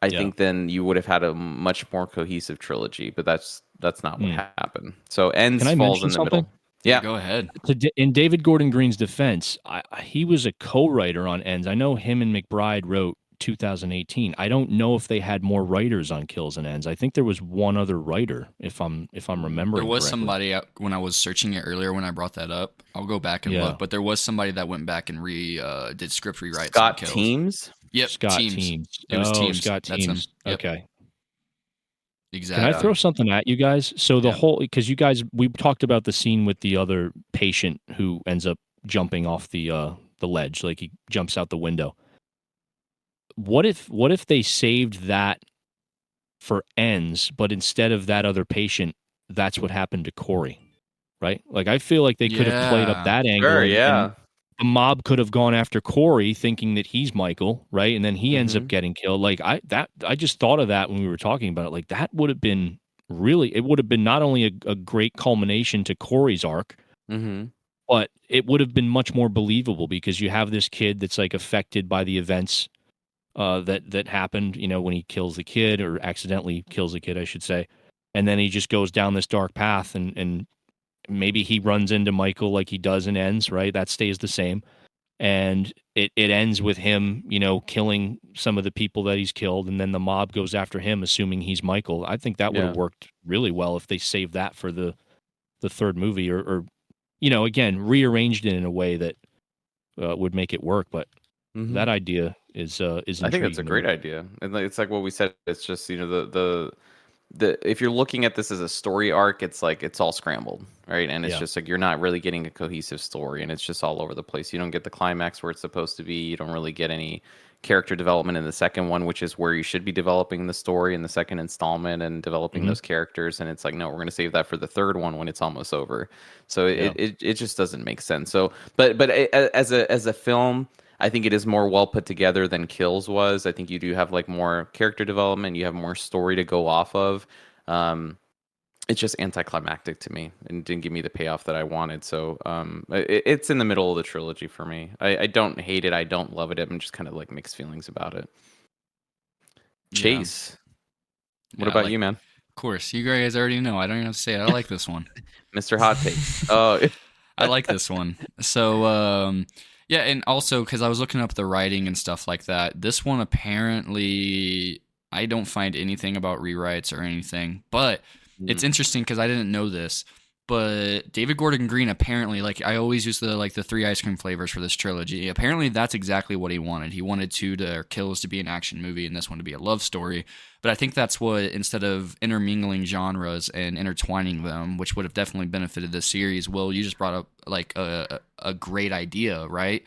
I think then you would have had a much more cohesive trilogy. But that's not what happened. So Ends Can I falls mention in the something? middle. Yeah. Go ahead. In David Gordon Green's defense, he was a co-writer on Ends. I know him and McBride wrote 2018. I don't know if they had more writers on Kills and Ends. I think there was one other writer, if I'm remembering. There was correctly. somebody when I was searching it earlier when I brought that up. I'll go back and look, but there was somebody that went back and did script rewrites. Scott on Kills. Teams. Yep, Scott Teams. Teams. It was Teams. Scott That's him. Teams. Yep. Okay. Exactly. Can I throw something at you guys? So because you guys, we talked about the scene with the other patient who ends up jumping off the ledge, like he jumps out the window. What if they saved that for Ends, but instead of that other patient, that's what happened to Corey, right? Like I feel like they could have played up that angle. Sure, and the mob could have gone after Corey, thinking that he's Michael, right? And then he ends up getting killed. Like I just thought of that when we were talking about it. Like that would have been it would have been not only a great culmination to Corey's arc, but it would have been much more believable because you have this kid that's like affected by the events that happened, when he kills the kid or accidentally kills the kid, I should say. And then he just goes down this dark path and maybe he runs into Michael like he does in Ends, right? That stays the same. And it ends with him, killing some of the people that he's killed. And then the mob goes after him, assuming he's Michael. I think that would have worked really well if they saved that for the third movie or again, rearranged it in a way that would make it work. But that idea is I think that's a great idea. And it's like what we said. It's just, if you're looking at this as a story arc, it's like it's all scrambled, right? And it's just like you're not really getting a cohesive story, and it's just all over the place. You don't get the climax where it's supposed to be. You don't really get any character development in the second one, which is where you should be developing the story in the second installment and developing those characters. And it's like, no, we're going to save that for the third one when it's almost over. So it just doesn't make sense. So, but as a film, I think it is more well put together than Kills was. I think you do have like more character development. You have more story to go off of. It's just anticlimactic to me and didn't give me the payoff that I wanted. So it's in the middle of the trilogy for me. I don't hate it. I don't love it. I'm just kind of like mixed feelings about it. Chase, what about you, man? Of course, you guys already know. I don't even have to say it. I like this one. Mr. Hot Takes. Oh, I like this one. So, yeah, and also because I was looking up the writing and stuff like that, this one apparently I don't find anything about rewrites or anything, but it's interesting because I didn't know this. But David Gordon Green apparently, like I always use the three ice cream flavors for this trilogy. Apparently, that's exactly what he wanted. He wanted Kills to be an action movie and this one to be a love story. But I think that's what, instead of intermingling genres and intertwining them, which would have definitely benefited this series. Will, you just brought up like a great idea, right?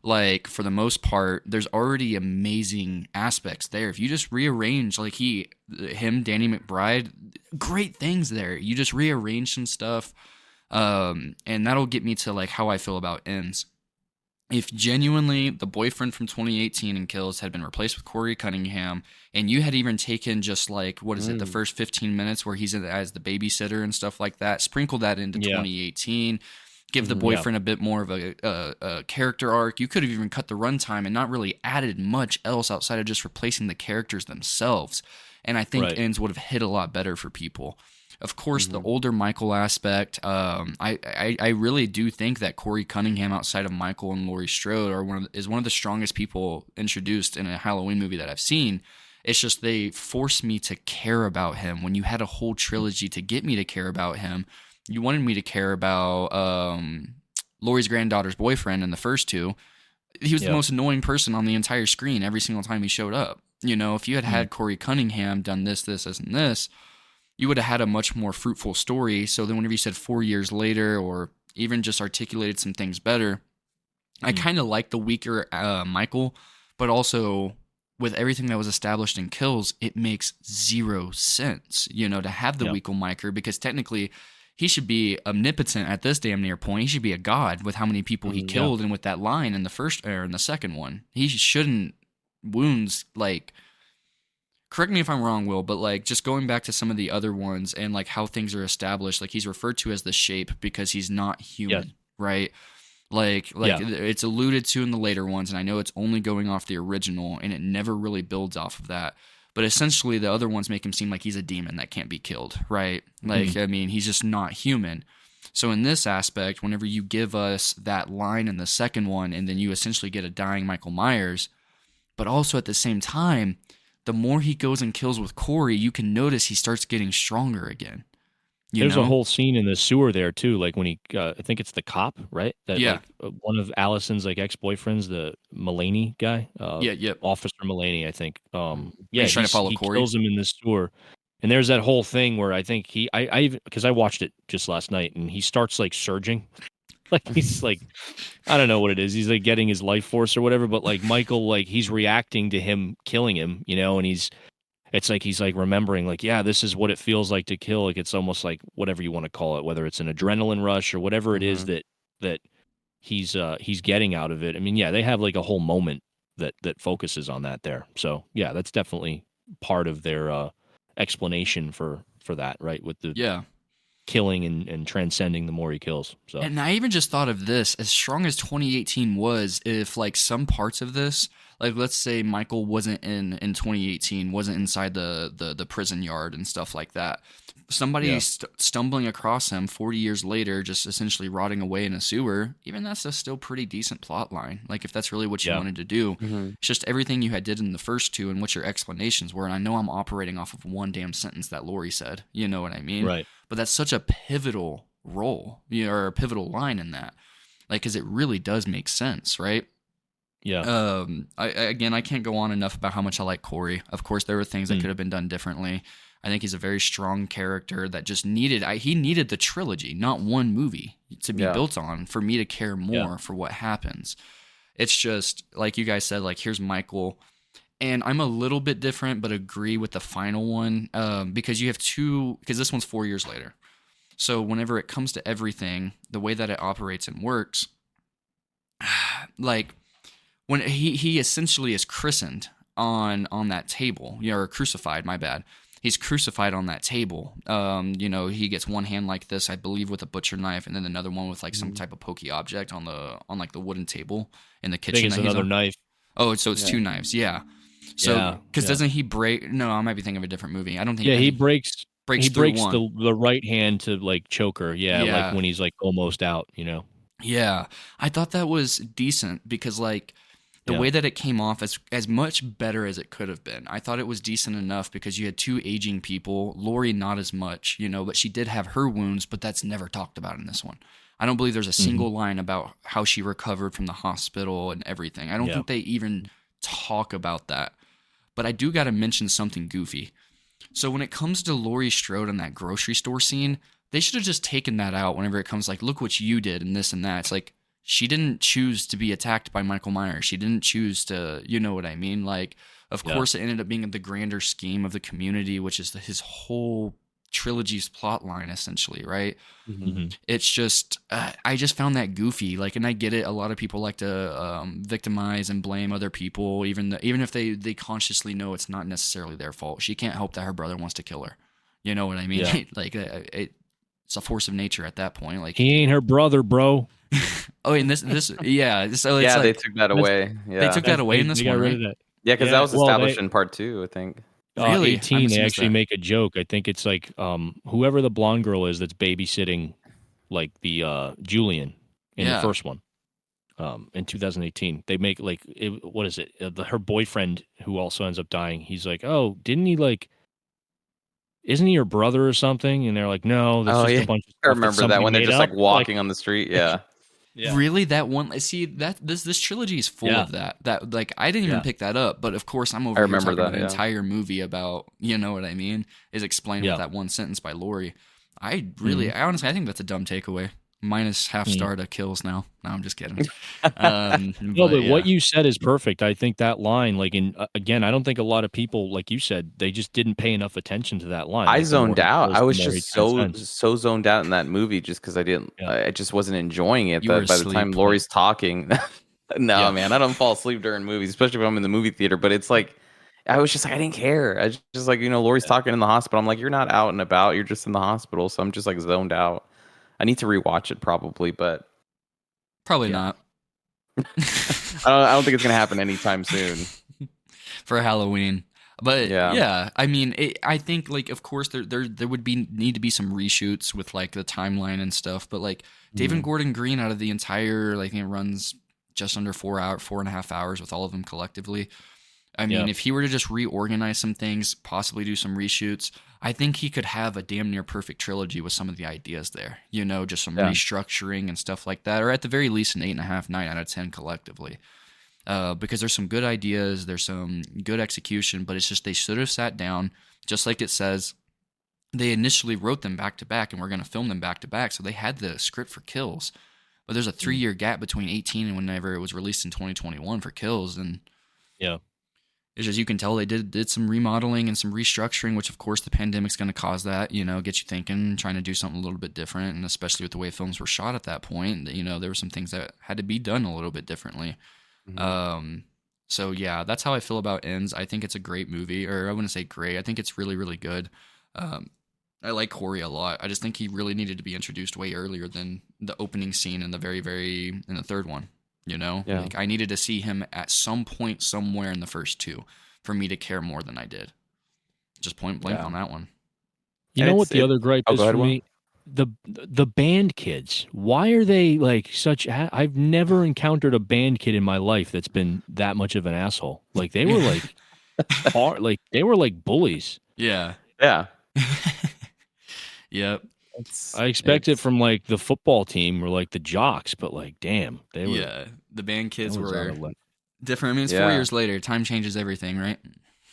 Like for the most part, there's already amazing aspects there. If you just rearrange, like him, Danny McBride, great things there. You just rearrange some stuff, and that'll get me to like how I feel about Ends. If genuinely the boyfriend from 2018 in Kills had been replaced with Corey Cunningham, and you had even taken just like, the first 15 minutes where he's as the babysitter and stuff like that, sprinkle that into 2018, give the boyfriend a bit more of a character arc. You could have even cut the runtime and not really added much else outside of just replacing the characters themselves. And I think Ends would have hit a lot better for people. Of course, the older Michael aspect, I really do think that Corey Cunningham, outside of Michael and Laurie Strode, is one of the strongest people introduced in a Halloween movie that I've seen. It's just they forced me to care about him. When you had a whole trilogy to get me to care about him, you wanted me to care about Laurie's granddaughter's boyfriend in the first two, he was the Yeah. most annoying person on the entire screen every single time he showed up. You know, if you had Corey Cunningham done this, and this, you would have had a much more fruitful story. So then whenever you said 4 years later, or even just articulated some things better, I kind of like the weaker Michael, but also with everything that was established in Kills, it makes zero sense, you know, to have the weaker Michael, because technically he should be omnipotent at this damn near point. He should be a god with how many people he killed, and with that line in the first or in the second one, he shouldn't wounds like. Correct me if I'm wrong, Will, but like just going back to some of the other ones and like how things are established, like he's referred to as the shape because he's not human, right? Like it's alluded to in the later ones, and I know it's only going off the original, and it never really builds off of that. But essentially, the other ones make him seem like he's a demon that can't be killed, right? Like, I mean, he's just not human. So in this aspect, whenever you give us that line in the second one, and then you essentially get a dying Michael Myers, but also at the same time, the more he goes and kills with Corey, you can notice he starts getting stronger again. There's a whole scene in the sewer there too, like when he, I think it's the cop, right? That, like, one of Allison's like ex-boyfriends, the Mulaney guy. Officer Mulaney, I think. He's trying to follow Corey. He kills him in the sewer, and there's that whole thing where I think because I watched it just last night, and he starts like surging, like he's like, I don't know what it is. He's like getting his life force or whatever, but like Michael, like he's reacting to him killing him, you know, and it's like he's like remembering, like, yeah, this is what it feels like to kill. Like it's almost like whatever you want to call it, whether it's an adrenaline rush or whatever it is that he's getting out of it. I mean, yeah, they have like a whole moment that focuses on that there. So yeah, that's definitely part of their explanation for that, right? With the killing and transcending the more he kills. So, and I even just thought of this, as strong as 2018 was, if like some parts of this, like let's say Michael wasn't in 2018, wasn't inside the prison yard and stuff like that. Somebody stumbling across him 40 years later, just essentially rotting away in a sewer, even that's a still pretty decent plot line. Like if that's really what you wanted to do, it's just everything you had did in the first two and what your explanations were. And I know I'm operating off of one damn sentence that Lori said, you know what I mean? Right. But that's such a pivotal role, you know, or a pivotal line in that, like, because it really does make sense, right? Yeah. I can't go on enough about how much I like Corey. Of course, there were things that could have been done differently. I think he's a very strong character that just needed the trilogy, not one movie, to be built on for me to care more for what happens. It's just like you guys said, like here's Michael, and I'm a little bit different, but agree with the final one because you have because this one's 4 years later. So whenever it comes to everything, the way that it operates and works, like when he essentially is christened on that table, or crucified, my bad. He's crucified on that table. You know, he gets one hand like this, I believe, with a butcher knife, and then another one with like some type of pokey object on like the wooden table in the kitchen. I think it's another knife. Oh, so it's two knives, yeah. So because doesn't he break? No, I might be thinking of a different movie. I don't think. Yeah, he breaks one. the right hand to like choke her. Yeah, like when he's like almost out. You know. Yeah, I thought that was decent because like. The way that it came off as much better as it could have been. I thought it was decent enough because you had two aging people. Lori, not as much, you know, but she did have her wounds, but that's never talked about in this one. I don't believe there's a single line about how she recovered from the hospital and everything. I don't think they even talk about that. But I do got to mention something goofy. So when it comes to Laurie Strode in that grocery store scene, they should have just taken that out whenever it comes like, look what you did and this and that. It's like, she didn't choose to be attacked by Michael Myers. She didn't choose to, you know what I mean? Like, of course, it ended up being the grander scheme of the community, which is his whole trilogy's plot line, essentially, right? It's just, I just found that goofy. Like, and I get it. A lot of people like to victimize and blame other people, even if they consciously know it's not necessarily their fault. She can't help that her brother wants to kill her. You know what I mean? Yeah. Like, it's a force of nature at that point. Like, he ain't her brother, bro. Oh, and this, yeah. So it's they took that away. Yeah, they took that away in this one, right? Yeah, because that was established in part 2, I think. Really? 18, they actually make a joke. I think it's like whoever the blonde girl is that's babysitting, like the Julian in the first one, in 2018. They make like what is it? Her boyfriend who also ends up dying. He's like, oh, didn't he like? Isn't he your brother or something? And they're like, no, that's just a bunch of stuff. I remember that when they're just like walking on the street. Yeah. Yeah. Really, that one? See, that this trilogy is full of that. That like I didn't even pick that up, but of course I'm over here remember talking that, about an yeah. entire movie about, you know what I mean, is explained with that one sentence by Lori. I honestly, I think that's a dumb takeaway. Minus half star to kills now. No, I'm just kidding. No, but what you said is perfect. I think that line, like again, I don't think a lot of people, like you said, they just didn't pay enough attention to that line. I Like, zoned out. I was the more he just so transcends. zoned out in that movie just because I just wasn't enjoying it. You were That by the time asleep. Lori's talking, no, man, I don't fall asleep during movies, especially if I'm in the movie theater. But it's like, I was just like, I didn't care. I just like, Lori's talking in the hospital. I'm like, you're not out and about. You're just in the hospital. So I'm just like zoned out. I need to rewatch it probably, but Probably not. I don't think it's gonna happen anytime soon for Halloween. But yeah, I mean, I think like of course there would need to be some reshoots with like the timeline and stuff. But like David Gordon Green, out of the entire, like, it runs just under 4.5 hours with all of them collectively. I mean, if he were to just reorganize some things, possibly do some reshoots, I think he could have a damn near perfect trilogy with some of the ideas there. Just some restructuring and stuff like that, or at the very least an 8.5, 9 out of 10 collectively. Because there's some good ideas, there's some good execution, but it's just they should have sat down, just like it says. They initially wrote them back to back, and we're going to film them back to back, so they had the script for Kills. But there's a 3-year gap between 18 and whenever it was released in 2021 for Kills, and it's just, you can tell they did some remodeling and some restructuring, which of course the pandemic's going to cause that, get you thinking, trying to do something a little bit different, and especially with the way films were shot at that point, there were some things that had to be done a little bit differently. So yeah, that's how I feel about Ends. I think it's a great movie, or I wouldn't say great. I think it's really, really good. I like Corey a lot. I just think he really needed to be introduced way earlier than the opening scene in the in the third one. Like, I needed to see him at some point somewhere in the first two for me to care more than I did. Just point blank on that one. You know what the other gripe is for me? The band kids. Why are they like such? I've never encountered a band kid in my life that's been that much of an asshole. Like, they were like hard, like they were like bullies. Yeah. Yep. I expect it from like the football team or like the jocks, but like, damn, they were. Yeah, the band kids were different. I mean, it's 4 years later. Time changes everything, right?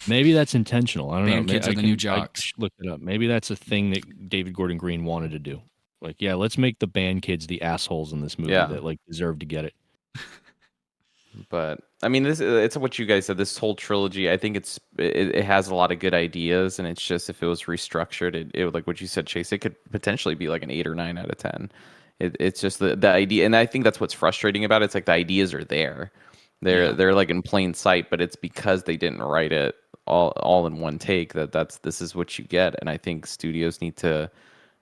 Maybe that's intentional. I don't know. Band kids are the new jocks. Look it up. Maybe that's a thing that David Gordon Green wanted to do. Like, let's make the band kids the assholes in this movie that like deserve to get it. But I mean, it's what you guys said. This whole trilogy, I think it has a lot of good ideas, and it's just, if it was restructured, it would, like what you said, Chase, it could potentially be like an 8 or 9 out of 10. It's just the idea, and I think that's what's frustrating about it. It's like the ideas are there, they're like in plain sight, but it's because they didn't write it all in one take this is what you get. And I think studios need to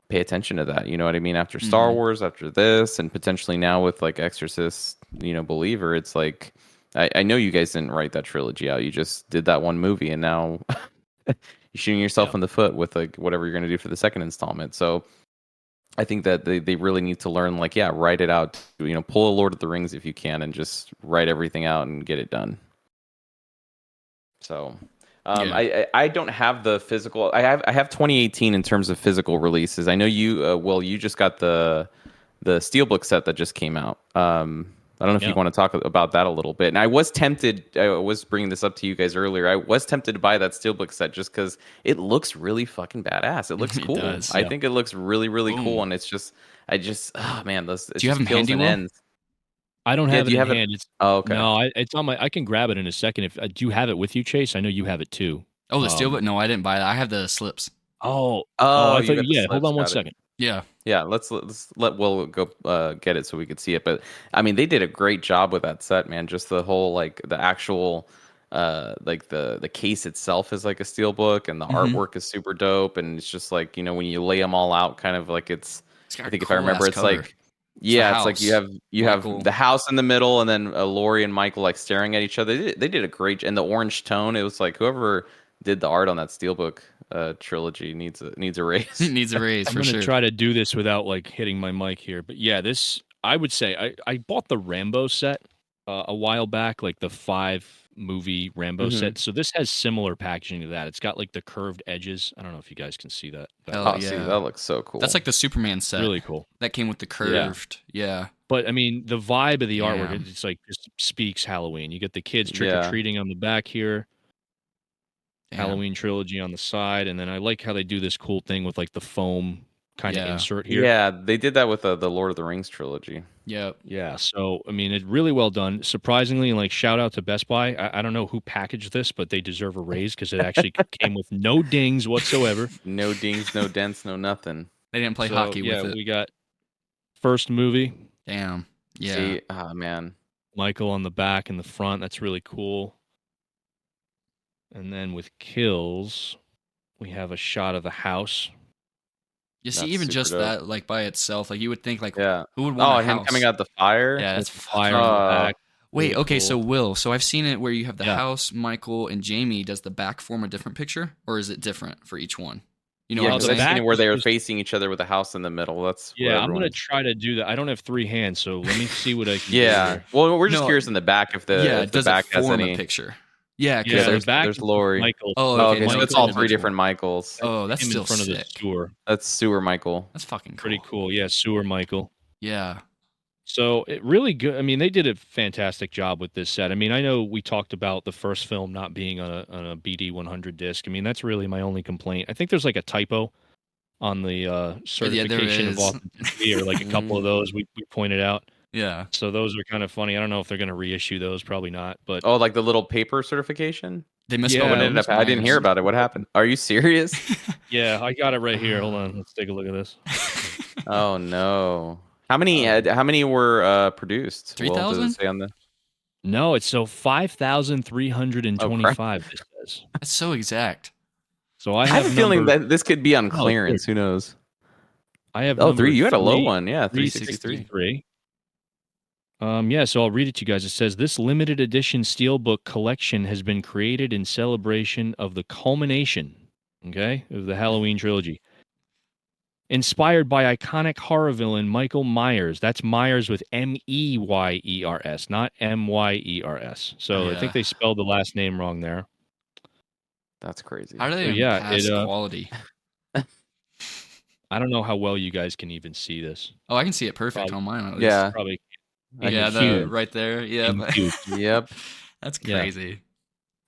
pay attention to that. You know what I mean? After Star Wars, after this, and potentially now with like Exorcist, Believer, it's like, I know you guys didn't write that trilogy out. You just did that one movie, and now you're shooting yourself in the foot with like whatever you're going to do for the second installment. So I think that they really need to learn, like, write it out. Pull a Lord of the Rings if you can, and just write everything out and get it done. So I don't have the physical. I have 2018 in terms of physical releases. I know you. Well, you just got the Steelbook set that just came out. I don't know if you want to talk about that a little bit. And I was tempted. I was bringing this up to you guys earlier. I was tempted to buy that Steelbook set just because it looks really fucking badass. It looks cool. Does, I think it looks really, really cool. And it's just, oh man, those. Do you have them handy? I don't have it in hand. Okay. No, it's on my. I can grab it in a second. Do you have it with you, Chase? I know you have it too. Oh, the Steelbook? No, I didn't buy that. I have the slips. I thought, hold on one second. Yeah. Let's let Will go get it so we could see it. But I mean, they did a great job with that set, man. Just the whole, like, the actual like the case itself is like a steelbook, and the artwork is super dope. And it's just like, when you lay them all out, kind of like it's I think if I remember, it's cover. Like it's like you have the house in the middle, and then Laurie and Michael like staring at each other. They did a great, and the orange tone. It was like whoever did the art on that steelbook trilogy needs a raise. Needs a raise for sure. I'm gonna sure. try to do this without like hitting my mic here, but this I would say I bought the Rambo set a while back, like the 5 movie Rambo Mhm. set. So this has similar packaging to that. It's got like the curved edges. I don't know if you guys can see that. Hell Oh, see, yeah. that looks so cool. That's like the Superman set Really cool. that came with the curved. Yeah. But I mean, the vibe of the artwork, Damn. it's like just speaks Halloween. You get the kids trick Yeah. or treating on the back here, Damn. Halloween trilogy on the side, and then I like how they do this cool thing with like the foam kind of Yeah. insert here. Yeah, they did that with the Lord of the Rings trilogy. Yep. Yeah, so I mean, it's really well done. Surprisingly, like shout out to Best Buy. I don't know who packaged this, but they deserve a raise because it actually came with no dings whatsoever. No dings, no dents, no nothing. They didn't play So, hockey yeah, with it. we got first movie, Damn. Yeah. See, oh man. Michael on the back and the front. That's really cool. And then with kills, we have a shot of the house. You see, That's even super just dope. that, like by itself, like you would think, like, Yeah. who would Oh, want a him house? coming out the fire. Yeah, that's With fire fucking- on the Oh. back. Wait, Really okay, cool. so Will, so I've seen it where you have the Yeah. house, Michael, and Jamie. Does the back form a different picture, or is it different for each one? You know Yeah, what I'm the because I've saying? seen back it where is they are just- facing each other with a house in the middle. That's what Yeah, I'm gonna everyone's- try to do that. I don't have 3 hands, so let me see what I can do Yeah. here. Well, we're just No. curious in the back if the Yeah, if the does back it has form any. a picture? Yeah, 'cause Yeah, there's- the back there's is Lori. Michael. Oh, Oh, okay, okay, so Michael it's all and three Michael. different Michaels. Oh, that's him still in front sick. of the sewer. That's Sewer Michael. That's fucking cool. Pretty cool. Yeah, sewer Michael. Yeah. So it really good. I mean, they did a fantastic job with this set. I mean, I know we talked about the first film not being on a BD 100 disc. I mean, that's really my only complaint. I think there's like a typo on the certification of is. authenticity, or like a couple of those we pointed out. Yeah. So those are kind of funny. I don't know if they're going to reissue those. Probably not. But Oh, like the little paper certification? They Yeah, misspelled What it. ended up? I didn't hear about it. What happened? Are you serious? yeah, I got it right here. Hold on. Let's take a look at this. Oh no. How many were produced? Will, does it 3,000? say on the? No, it's so 5,325. This says. That's so exact. So I I have have a feeling number- that this could be on Oh, clearance. Who knows? I have Oh, number three. You had a low 3, one. Yeah, 363. 363. Yeah, so I'll read it to you guys. It says this limited edition steelbook collection has been created in celebration of the culmination, okay, of the Halloween trilogy. Inspired by iconic horror villain Michael Myers. That's Myers with Meyers, not Myers. So I Yeah. think they spelled the last name wrong there. That's crazy. How do they So, even yeah, pass it, quality? I don't know how well you guys can even see this. Oh, I can see it perfect Probably- on mine. At least. Yeah. Probably. Yeah, Huge. right there. Yeah. Includes. Yep. That's Yeah. crazy.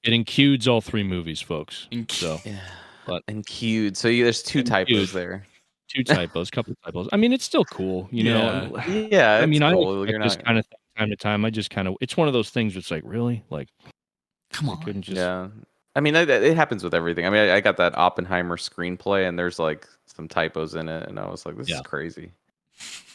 It includes all 3 movies, folks. So Yeah. But- and cued. So there's two And typos cued. there. 2 typos, couple typos. I mean, it's still cool, you know. Yeah. I mean, it's I cool. expect You're this not. kind of thing time to time. I just kind of, it's one of those things that's like, really? Like, Come I on. couldn't just, Yeah. I mean, it happens with everything. I mean, I got that Oppenheimer screenplay, and there's like some typos in it, and I was like, this Yeah. is crazy.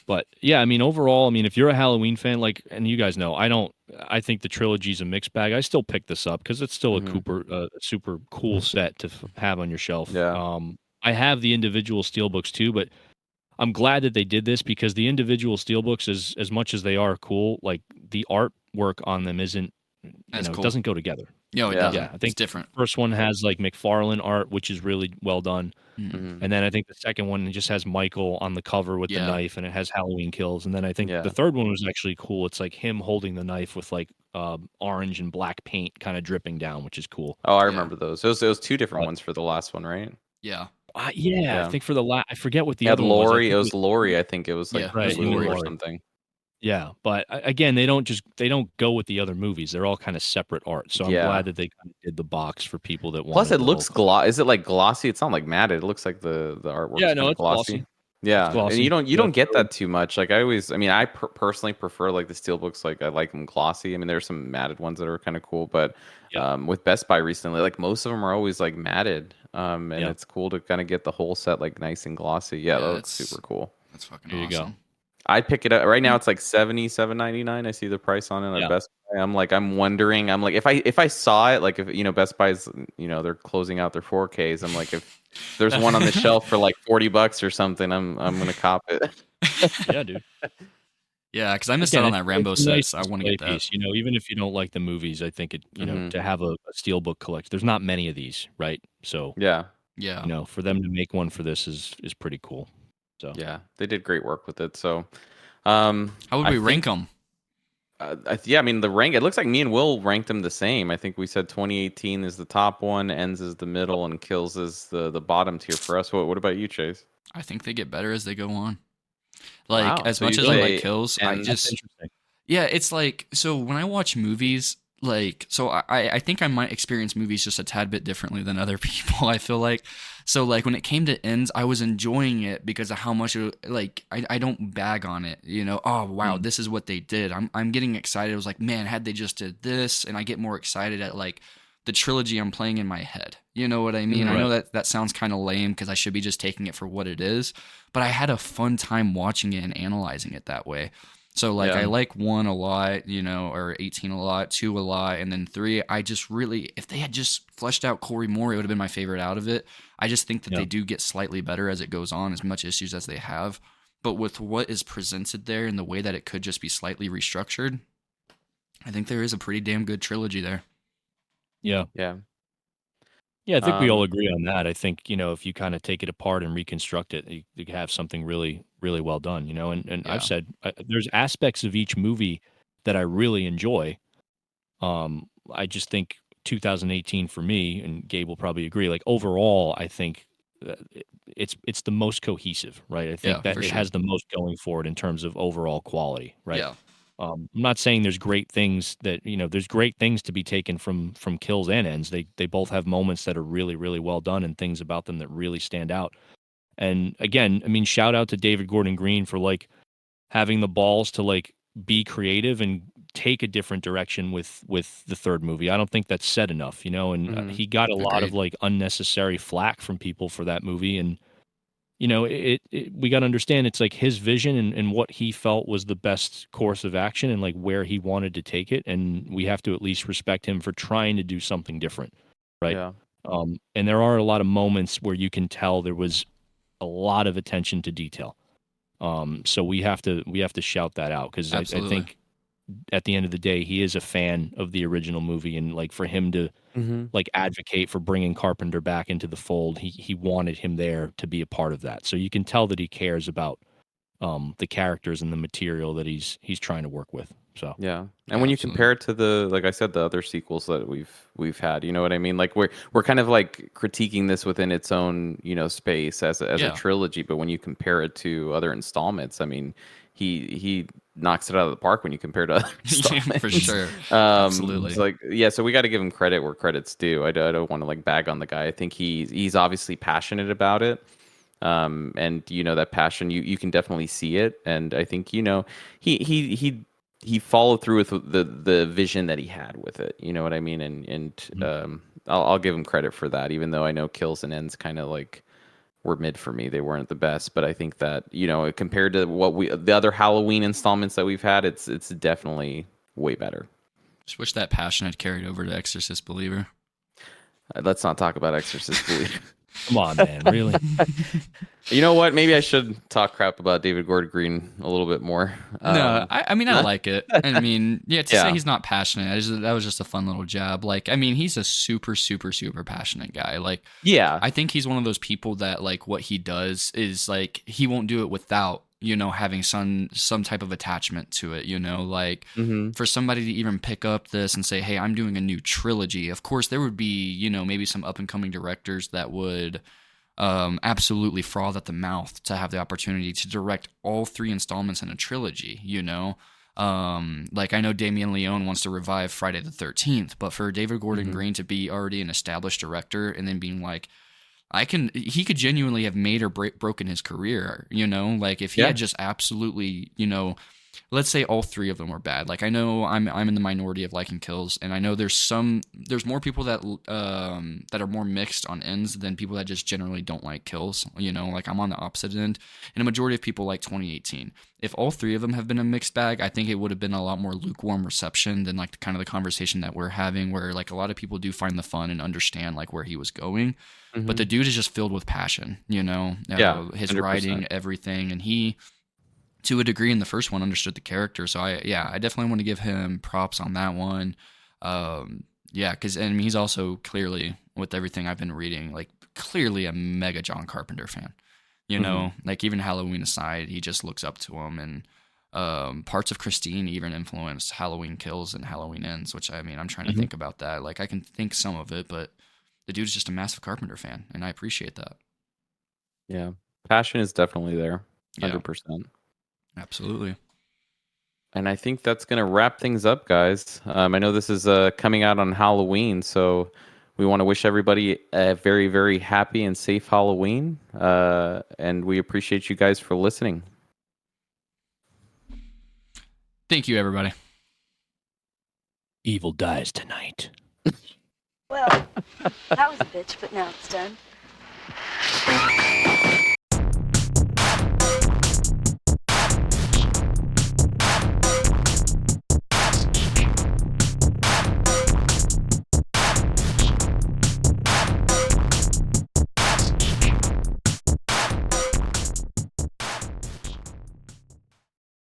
But yeah, I mean, overall, I mean, if you're a Halloween fan, like, and you guys know, I think the trilogy's a mixed bag. I still pick this up because it's still a super cool set to have on your shelf. Yeah. I have the individual steelbooks too, but I'm glad that they did this because the individual steelbooks, as much as they are cool, like the artwork on them isn't, That's cool. it doesn't go together. No, it Yeah. doesn't. Yeah, I It's think- different. First one has like McFarlane art, which is really well done. Mhm. And then I think the second one just has Michael on the cover with Yeah. the knife, and it has Halloween kills. And then I think Yeah. the third one was actually cool. It's like him holding the knife with like orange and black paint kind of dripping down, which is cool. Oh, I Yeah. remember those. It was 2 different But- ones for the last one, right? Yeah. Yeah, Yeah. I think for the I forget what the Yeah, other one was. I Lori. think It was Lori. I think it was like Yeah, right, Lulu or Lori. something. Yeah, but again, they don't go with the other movies. They're all kind of separate art. So I'm Yeah. glad that they kind of did the box for people that want. Plus, it looks glossy. Is it like glossy? It's not like matted. It looks like the artwork. Yeah, no, it's glossy. Yeah, glossy. and you don't Yeah, get totally. that too much. Like I mean, I personally prefer like the steelbooks. Like I like them glossy. I mean, there's some matted ones that are kind of cool, but Yeah. with Best Buy recently, like most of them are always like matted. And Yeah. it's cool to kind of get the whole set like nice and glossy. Yeah, Yeah, that looks it's- super cool. That's fucking There you go. awesome. I'd pick it up right now. It's like $77.99. I see the price on it at Yeah. Best Buy. I'm wondering. I'm like, if I saw it, like if Best Buy's, they're closing out their 4Ks. I'm like, if there's one on the shelf for like $40 or something, I'm gonna cop it. Yeah, dude. Yeah, because I missed Again, out on that Rambo it's a set, nice so I want to display get that. piece, even if you don't like the movies, I think it, Mhm. to have a steelbook collection. There's not many of these, right? So, Yeah, Yeah. for them to make one for this is pretty cool. So, yeah, they did great work with it. So, How would I we think- rank them? Yeah, I mean the rank. It looks like me and Will ranked them the same. I think we said 2018 is the top one, Ends is the middle, and Kills is the bottom tier for us. What about you, Chase? I think they get better as they go on. Like Wow. as So much you as I like say Kills, I Ends. That's just interesting. yeah, it's like so when I watch movies, like so I think I might experience movies just a tad bit differently than other people. I feel like so like when it came to Ends, I was enjoying it because of how much like I don't bag on it, you know. Oh wow, this is what they did. I'm getting excited. I was like, man, had they just did this, and I get more excited at like the trilogy I'm playing in my head. You know what I mean? I know that sounds kind of lame because I should be just taking it for what it is, but I had a fun time watching it and analyzing it that way. So like Yeah. I like 1 a lot, you know, or 18 a lot, 2 a lot, and then 3 I just really if they had just fleshed out Corey Moore, it would have been my favorite out of it. I just think that Yeah. they do get slightly better as it goes on, as much issues as they have. But with what is presented there and the way that it could just be slightly restructured, I think there is a pretty damn good trilogy there. Yeah. Yeah. Yeah, I think we all Um, agree on that. I think, if you kind of take it apart and reconstruct it, you have something really, really well done, and Yeah. I've said there's aspects of each movie that I really enjoy. I just think 2018 for me, and Gabe will probably agree, like overall, I think it's the most cohesive, right? I think Yeah, that for it sure. has the most going for it in terms of overall quality, right? Yeah. I'm not saying there's great things there's great things to be taken from Kills and Ends. They both have moments that are really, really well done and things about them that really stand out. And again, I mean, shout out to David Gordon Green for like having the balls to like be creative and take a different direction with the third movie. I don't think that's said enough, and mhm. he got a lot of Agreed. like unnecessary flack from people for that movie. And we got to understand it's like his vision and what he felt was the best course of action and like where he wanted to take it. And we have to at least respect him for trying to do something different. Right. Yeah. And there are a lot of moments where you can tell there was a lot of attention to detail. So we have to shout that out because I Absolutely. think at the end of the day, he is a fan of the original movie. And like for him to Mm-hmm. like advocate for bringing Carpenter back into the fold. He wanted him there to be a part of that. So you can tell that he cares about the characters and the material that he's trying to work with. So Yeah. And Yeah, when you absolutely. compare it to the like I said, the other sequels that we've had, you know what I mean? Like we're kind of like critiquing this within its own, space as a Yeah. trilogy, but when you compare it to other installments, I mean, he knocks it out of the park when you compare to other Yeah, installments. for sure. It's Absolutely. like yeah, so we got to give him credit where credit's due. I don't want to like bag on the guy. I think he's obviously passionate about it. And that passion you can definitely see it, and I think he followed through with the vision that he had with it. You know what I mean? And I'll give him credit for that, even though I know Kills and Ends kind of like were mid for me. They weren't the best, but I think that compared to the other Halloween installments that we've had, it's definitely way better. Just wish that passion had carried over to Exorcist Believer. Let's not talk about Exorcist Believer. come on, man, really? You know what? Maybe I should talk crap about David Gordon Green a little bit more. No, I mean I like it. I mean, yeah, to say Yeah. he's not passionate, that was just a fun little jab. Like, I mean, he's a super, super, super passionate guy. Like, Yeah. I think he's one of those people that like what he does is like he won't do it without having some type of attachment to it. Like Mm-hmm. for somebody to even pick up this and say, "Hey, I'm doing a new trilogy." Of course, there would be maybe some up and coming directors that would absolutely froth at the mouth to have the opportunity to direct all 3 installments in a trilogy. Like I know Damien Leone wants to revive Friday the 13th, but for David Gordon Mhm. Green to be already an established director and then being like, he could genuinely have made or broken his career, like if he Yeah. had just absolutely, let's say all 3 of them were bad. Like I know I'm in the minority of liking Kills, and I know there's more people that are more mixed on Ends than people that just generally don't like Kills. Like I'm on the opposite end, and a majority of people like 2018. If all 3 of them have been a mixed bag, I think it would have been a lot more lukewarm reception than like kind of the conversation that we're having, where like a lot of people do find the fun and understand like where he was going. But the dude is just filled with passion, Yeah, his 100%. writing, everything. And he, to a degree in the first one, understood the character. So I definitely want to give him props on that one. Because and he's also clearly, with everything I've been reading, like clearly a mega John Carpenter fan. Like even Halloween aside, he just looks up to him. And Parts of Christine even influenced Halloween Kills and Halloween Ends, which I mean, I'm trying to Mhm. think about that. Like, I can think some of it, but the dude's just a massive Carpenter fan, and I appreciate that. Yeah. Passion is definitely there. Yeah. 100%. Absolutely. And I think that's going to wrap things up, guys. I know this is coming out on Halloween, so we want to wish everybody a very, very happy and safe Halloween. And we appreciate you guys for listening. Thank you, everybody. Evil dies tonight. Well, that was a bitch, but now it's done.